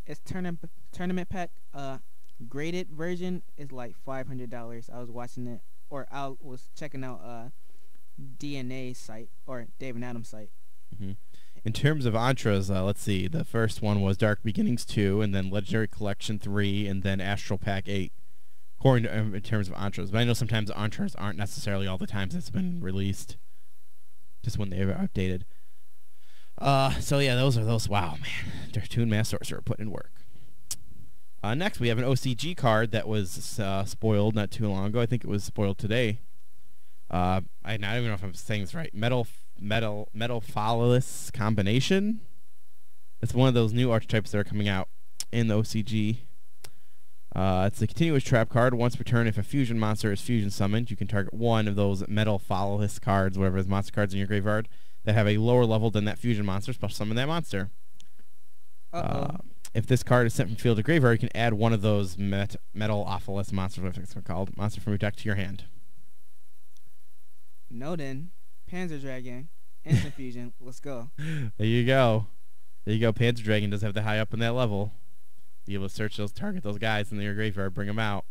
It's tournament pack. Graded version is like $500. I was watching it, or I was checking out DNA site or Dave and Adam's site. Mm-hmm. In terms of Antras, let's see. The first one was Dark Beginnings 2, and then Legendary Collection 3, and then Astral Pack 8. According to in terms of Antras, but I know sometimes Antras aren't necessarily all the times it's been released. Just when they were updated. So yeah, those are those. Wow, man. Their Toon Master Sorcerer putting in work. Next, we have an OCG card that was spoiled not too long ago. I think it was spoiled today. I don't even know if I'm saying this right. Metal Phallus Combination. It's one of those new archetypes that are coming out in the OCG. It's a continuous trap card. Once per turn, if a fusion monster is fusion summoned, you can target one of those Metal Phallus cards, whatever is monster cards in your graveyard, that have a lower level than that fusion monster, special summon that monster. If this card is sent from field to graveyard, you can add one of those Metal Phallus monsters, whatever it's called, monster from your deck to your hand. No then. Panzer Dragon. Instant fusion. Let's go. There you go. Panzer Dragon does have the high up in that level. Be able to target those guys in your graveyard, bring them out.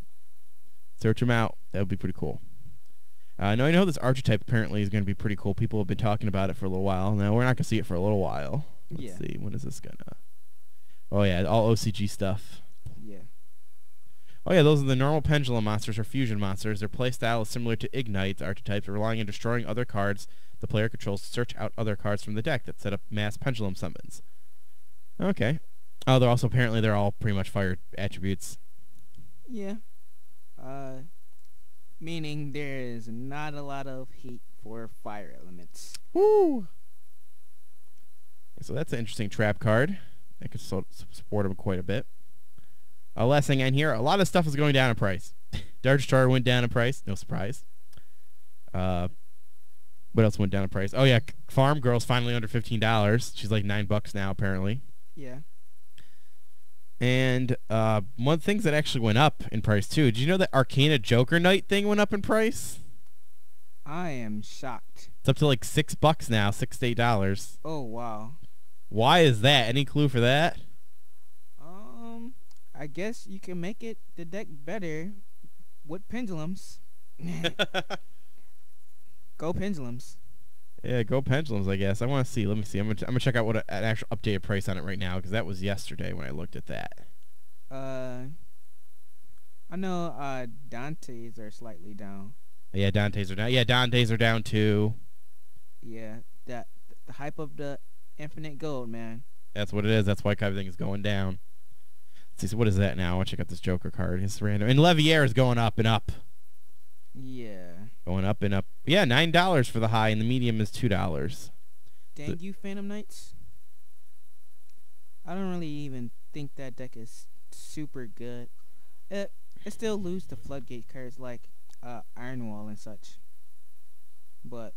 Search them out. That would be pretty cool. Now, I know this archetype apparently is going to be pretty cool. People have been talking about it for a little while. Now, we're not going to see it for a little while. Let's see. When is this going to... Oh, yeah. All OCG stuff. Yeah. Oh, yeah. Those are the normal pendulum monsters or fusion monsters. Their playstyle is similar to Ignite archetypes, relying on destroying other cards the player controls to search out other cards from the deck that set up mass pendulum summons. Okay. Oh, they're all pretty much fire attributes. Yeah. Meaning there is not a lot of heat for fire elements. Woo! So that's an interesting trap card. I could support him quite a bit. Last thing on here, a lot of stuff is going down in price. Dart Star went down in price. No surprise. What else went down in price? Oh, yeah. Farm Girl's finally under $15. She's like $9 now, apparently. Yeah. And one of the things that actually went up in price too. Did you know that Arcana Joker Knight thing went up in price? I am shocked. It's up to like $6 now, $6 to $8. Oh wow. Why is that? Any clue for that? I guess you can make it the deck better with pendulums. Go pendulums. Yeah, go pendulums, I guess. I want to see. Let me see. I'm gonna check out what an actual updated price on it right now because that was yesterday when I looked at that. I know Dante's are slightly down. Yeah, Dante's are down. Yeah, Dante's are down too. Yeah, that the hype of the infinite gold, man. That's what it is. That's why everything is going down. Let's see. So what is that now? I want to check out this Joker card. It's random. And Levier is going up and up. Yeah. Going up and up. Yeah, $9 for the high, and the medium is $2. Dang you, Phantom Knights. I don't really even think that deck is super good. It still lose to floodgate cards like Iron Wall and such. But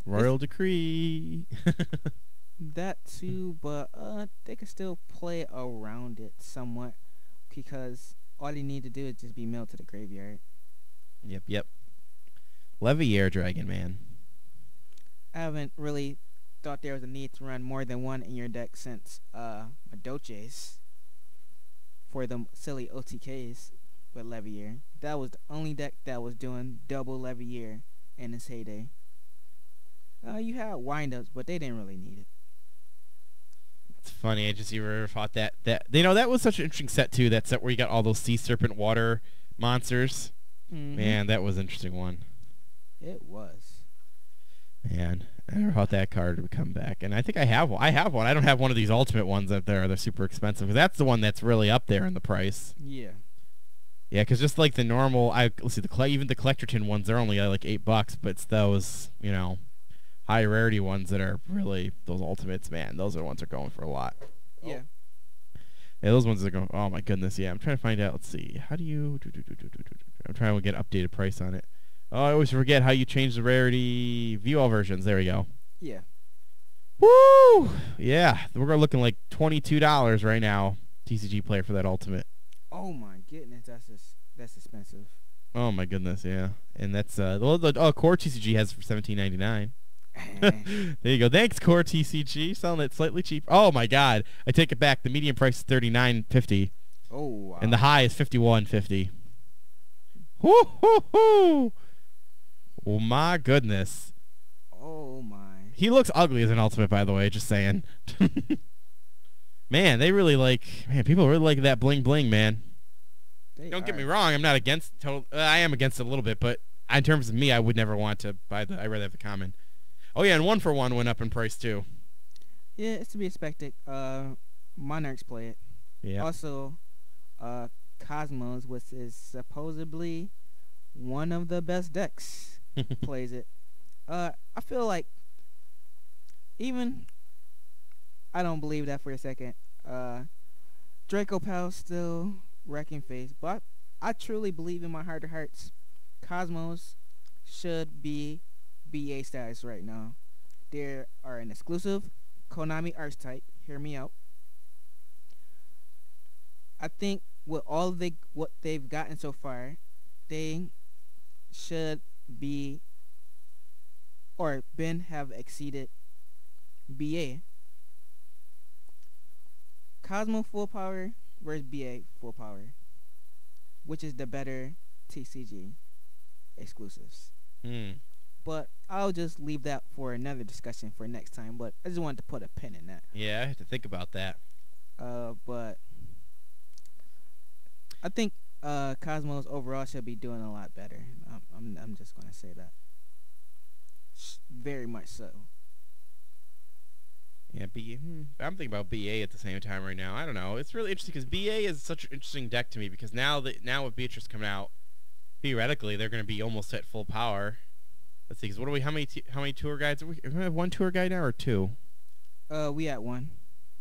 Royal Decree. that too, but they can still play around it somewhat because all you need to do is just be mailed to the graveyard. Yep. Levier Dragon, man. I haven't really thought there was a need to run more than one in your deck since Madoches for the silly OTKs with Levier. That was the only deck that was doing double Levier in its heyday. You had windups, but they didn't really need it. It's funny. I just ever thought that that was such an interesting set too. That set where you got all those sea serpent water monsters. Mm-hmm. Man, that was an interesting one. It was. Man, I never thought that card would come back. And I think I have one. I don't have one of these ultimate ones up there. They're super expensive. Because that's the one that's really up there in the price. Yeah. Yeah, because just like the normal, let's see, even the collector tin ones, they're only like $8. But it's those, high rarity ones that are really those ultimates. Man, those are the ones that are going for a lot. Yeah. Yeah, those ones are going. Oh my goodness. Yeah, I'm trying to find out. Let's see. How do you? I'm trying to get an updated price on it. Oh, I always forget how you change the rarity view all versions. There we go. Yeah. Woo! Yeah, we're looking like $22 right now. TCG player for that ultimate. Oh my goodness, that's expensive. Oh my goodness, yeah. And that's the core TCG has for $17.99. There you go. Thanks, core TCG, selling it slightly cheap. Oh my God, I take it back. The median price is $39.50. Oh wow. And the high is $51.50. Whoo hoo hoo! Oh my goodness. Oh my. He looks ugly as an ultimate, by the way. Just saying. Man, they really people really like that bling bling, man. Don't get me wrong. I'm not against I am against it a little bit, but in terms of me, I would never want to buy I'd rather have the common. Oh yeah, and 1-for-1 went up in price too. Yeah, it's to be expected. Monarchs play it. Yeah. Also, Cosmos, which is supposedly one of the best decks, plays it. I feel like I don't believe that for a second. Draco Pal still wrecking face, but I truly believe in my heart of hearts, Cosmos should be BA status right now. They are an exclusive Konami archetype. Hear me out. I think with all what they've gotten so far, they should be or have exceeded BA. Cosmo full power versus BA full power. Which is the better TCG exclusives? But I'll just leave that for another discussion for next time. But I just wanted to put a pin in that. Yeah, I have to think about that. But I think Cosmos overall should be doing a lot better. I'm just gonna say that. Very much so. Yeah, I'm thinking about BA at the same time right now. I don't know. It's really interesting because BA is such an interesting deck to me because now with Beatrice coming out, theoretically they're going to be almost at full power. Let's see. Because how many tour guides? Do we have one tour guide now or two? We at one.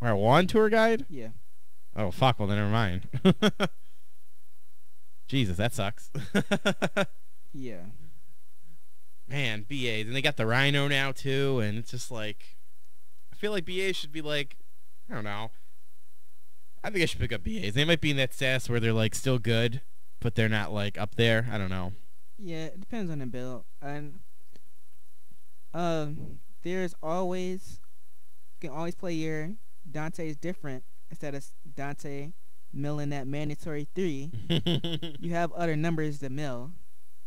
We're at one tour guide? Yeah. Oh fuck! Well then never mind. Jesus, that sucks. Yeah. Man, BA. Then they got the Rhino now too, and it's just like I feel like BA should be like I don't know. I think I should pick up BAs. They might be in that status where they're like still good, but they're not like up there. I don't know. Yeah, it depends on the build. And there's always you can always play your Dante's different instead of Dante milling that mandatory 3. You have other numbers to mill.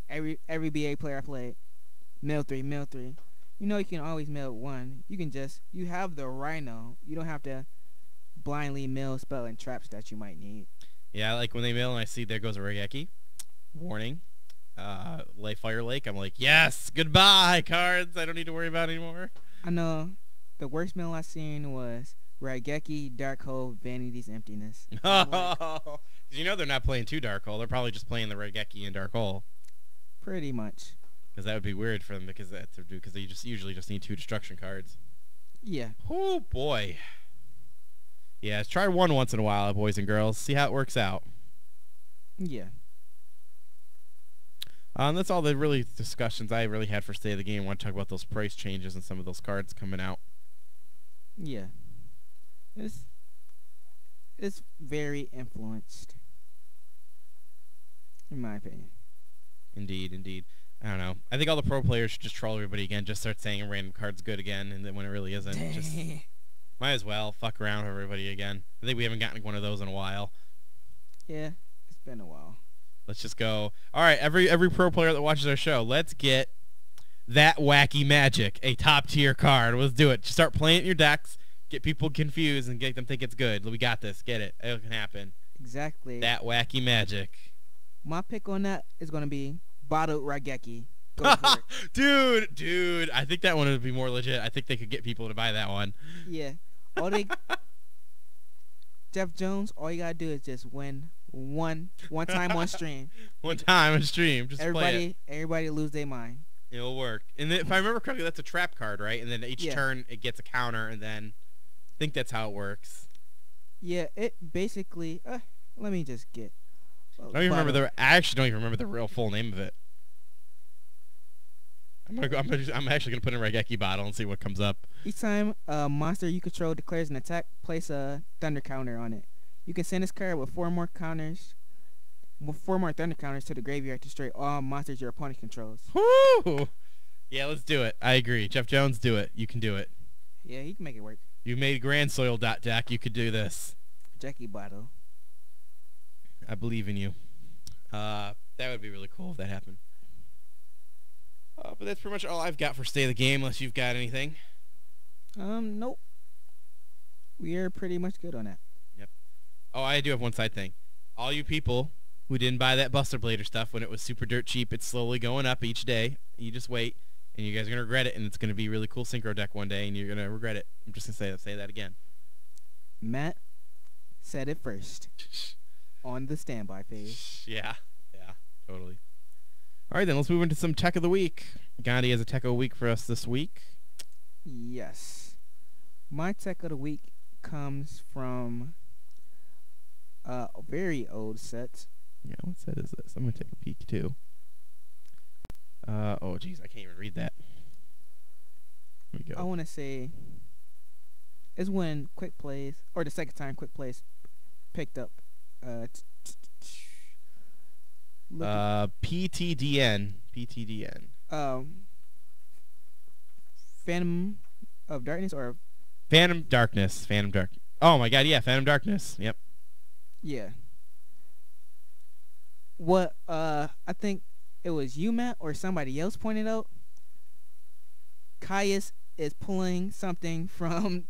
Every BA player I played, mill 3, mill 3. You know you can always mill 1. You have the Rhino. You don't have to blindly mill spell and traps that you might need. Yeah, like when they mill and I see there goes a Regeki. Warning. Fire Lake. I'm like, yes, goodbye cards. I don't need to worry about anymore. I know the worst mill I seen was Raigeki, Dark Hole, Vanity's Emptiness. Oh, you know they're not playing 2 Dark Hole. They're probably just playing the Regeki and Dark Hole. Pretty much. Because that would be weird for them because they usually just need 2 destruction cards. Yeah. Oh boy. Yeah, let's try 1 once in a while, boys and girls. See how it works out. Yeah. That's all the really discussions I really had for State of the Game. I want to talk about those price changes and some of those cards coming out. Yeah. It's very influenced, in my opinion. Indeed, indeed. I don't know. I think all the pro players should just troll everybody again. Just start saying a random card's good again, and then when it really isn't, just might as well fuck around with everybody again. I think we haven't gotten one of those in a while. Yeah, it's been a while. Let's just go. All right, every pro player that watches our show, let's get that wacky magic, a top tier card. Let's do it. Just start playing it in your decks, get people confused, and get them think it's good. We got this. Get it. It can happen. Exactly. That wacky magic. My pick on that is gonna be Bottled Raigeki. Go for it. Dude, I think that one would be more legit. I think they could get people to buy that one. Yeah. Jeff Jones, all you gotta do is just win one time on stream. One time on stream. Just play it. Everybody lose their mind. It'll work. And then, if I remember correctly, that's a trap card, right? And then each turn it gets a counter, and then I think that's how it works. Yeah, it basically. Let me just get. I actually don't even remember the real full name of it. I'm actually gonna put in Raigeki bottle and see what comes up. Each time a monster you control declares an attack, place a thunder counter on it. You can send this card with 4 more thunder counters to the graveyard to destroy all monsters your opponent controls. Woo! Yeah, let's do it. I agree. Jeff Jones, do it. You can do it. Yeah, he can make it work. You made Grand Soil deck. You could do this. Jackie Bottle. I believe in you. That would be really cool if that happened. But that's pretty much all I've got for State of the Game, unless you've got anything. Nope. We are pretty much good on that. Yep. Oh, I do have one side thing. All you people who didn't buy that Buster Blader stuff when it was super dirt cheap, it's slowly going up each day. You just wait, and you guys are going to regret it, and it's going to be a really cool synchro deck one day, and you're going to regret it. I'm just going to say that again. Matt said it first. On the standby phase. Yeah, totally. All right, then let's move into some tech of the week. Gandhi has a tech of the week for us this week. Yes. My tech of the week comes from a very old set. Yeah, what set is this? I'm going to take a peek, too. Oh, jeez, I can't even read that. Here we go. I want to say it's when Quick Plays, or the second time Quick Plays picked up PTDN. Phantom of Darkness or Phantom Darkness. Oh my god, yeah, Phantom Darkness. Yep. Yeah. What I think it was you, Matt, or somebody else pointed out, Caius is pulling something from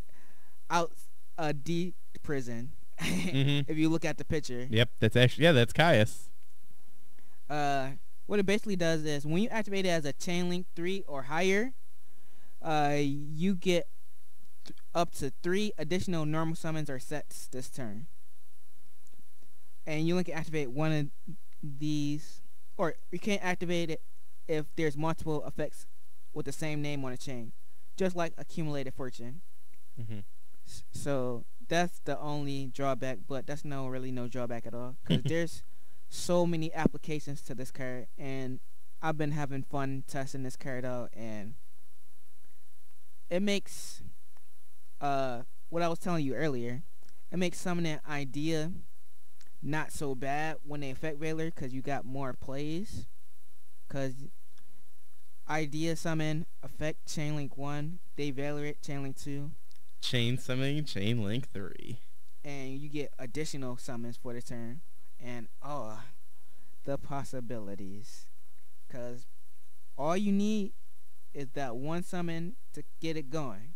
out a deep prison. If you look at the picture. Yep, that's Caius. What it basically does is when you activate it as a chain link 3 or higher, you get up to 3 additional normal summons or sets this turn. And you only can activate one of these, or you can't activate it if there's multiple effects with the same name on a chain, just like Accumulated Fortune. So that's the only drawback, but that's really no drawback at all, because there's so many applications to this card, and I've been having fun testing this card out, and it makes what I was telling you earlier, it makes summoning idea not so bad when they effect Veiler because you got more plays. Because idea summon, effect chain link 1, they Veiler it, chain link 2. Chain summoning, chain link 3. And you get additional summons for the turn. And oh, the possibilities. Because all you need is that one summon to get it going.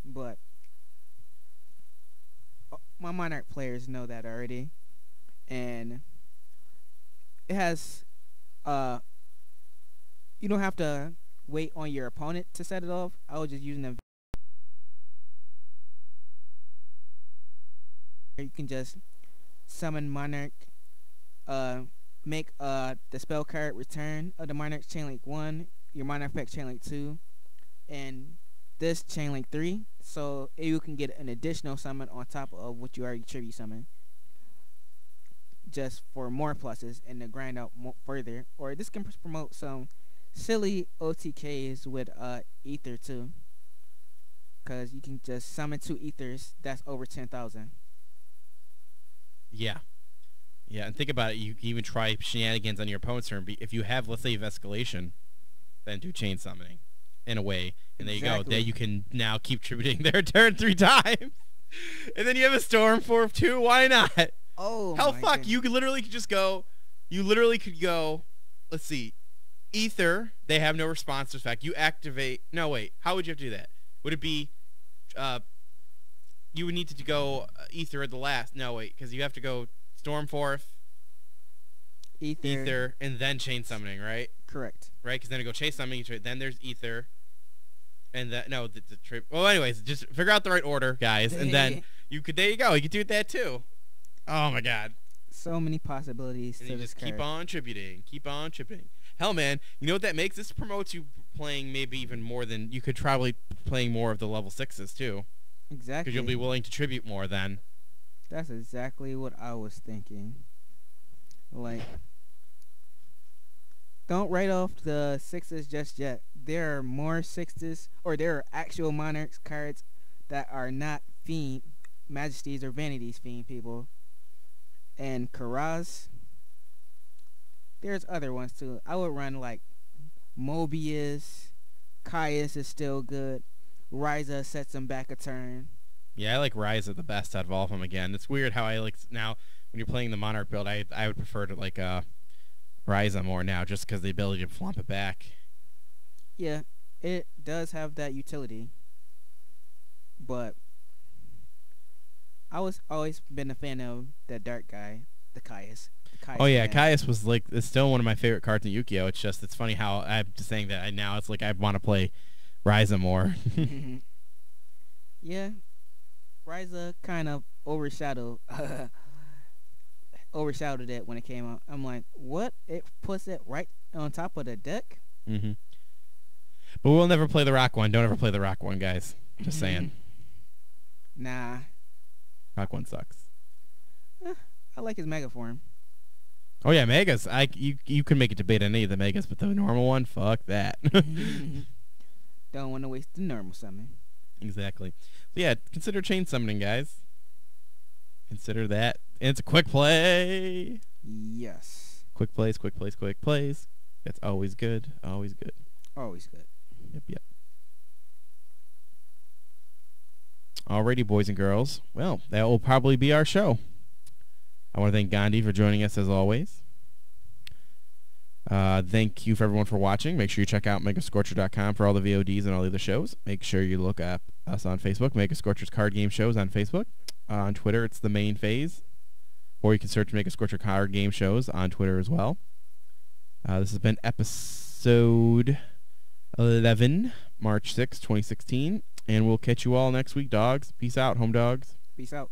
But my Monarch players know that already. And it has you don't have to wait on your opponent to set it off. I was just using them. You can just summon Monarch, make the spell card return of the Monarch chain link 1, your Monarch effect chain link 2, and this chain link 3. So you can get an additional summon on top of what you already tribute summon, just for more pluses and to grind out further. Or this can promote some silly OTKs with Ether too, because you can just summon 2 Ethers that's over 10,000. Yeah. Yeah, and think about it. You can even try shenanigans on your opponent's turn. If you have, let's say, you have escalation, then do chain summoning in a way. And there you go. There you can now keep tributing their turn 3 times. And then you have a Storm 4 too. Why not? Oh, hell, my fuck. goodness. You could literally just go. You literally could go. Let's see. Ether. They have no response to the fact. You activate. No, wait. How would you have to do that? Would it be. You would need to go Ether at the last. No, wait. Because you have to go Stormforth, Ether, and then chain summoning, right? Correct. Right? Because then you go chain summoning, then there's Ether, and that the trip. Well, anyways, just figure out the right order, guys, and then you could. There you go. You could do that too. Oh my God. So many possibilities And to you this just card. keep on tributing, keep on tributing. Hell, man, you know what that makes? This promotes you playing maybe even more than you could probably playing more of the level 6s too. Exactly. Because you'll be willing to tribute more then. That's exactly what I was thinking. Like, don't write off the 6s just yet. There are more 6s, or there are actual Monarchs cards that are not Fiend, Majesties, or Vanities Fiend people. And Karaz. There's other ones too. I would run like Mobius. Caius is still good. Ryza sets him back a turn. Yeah, I like Ryza the best out of all of them again. It's weird how I like now when you're playing the Monarch build, I would prefer to like Ryza more now just because the ability to flump it back. Yeah, it does have that utility. But I was always been a fan of that dark guy, the Caius. Oh yeah, man. Caius was like it's still one of my favorite cards in Yu-Gi-Oh. It's funny how I'm just saying that now it's like I want to play Ryza more. Yeah, Ryza kind of overshadowed it when it came out. I'm like, what? It puts it right on top of the deck? Mm-hmm. But we'll never play the rock one. Don't ever play the rock one, guys. Just saying. Nah. Rock one sucks. I like his mega form. Oh yeah, megas. You can make a debate on any of the megas, but the normal one, fuck that. Don't want to waste the normal summon. Exactly. So yeah, consider chain summoning, guys. Consider that. And it's a quick play. Yes. Quick plays, quick plays, quick plays. That's always good. Always good. Always good. Yep. Alrighty, boys and girls. Well, that will probably be our show. I want to thank Gandhi for joining us as always. Thank you for everyone for watching. Make sure you check out megascorcher.com for all the VODs and all the other shows. Make sure you look up us on Facebook, Mega Scorcher's Card Game Shows on Facebook. On Twitter, it's the main phase. Or you can search Mega Scorcher Card Game Shows on Twitter as well. This has been episode 11, March 6, 2016. And we'll catch you all next week, dogs. Peace out, home dogs. Peace out.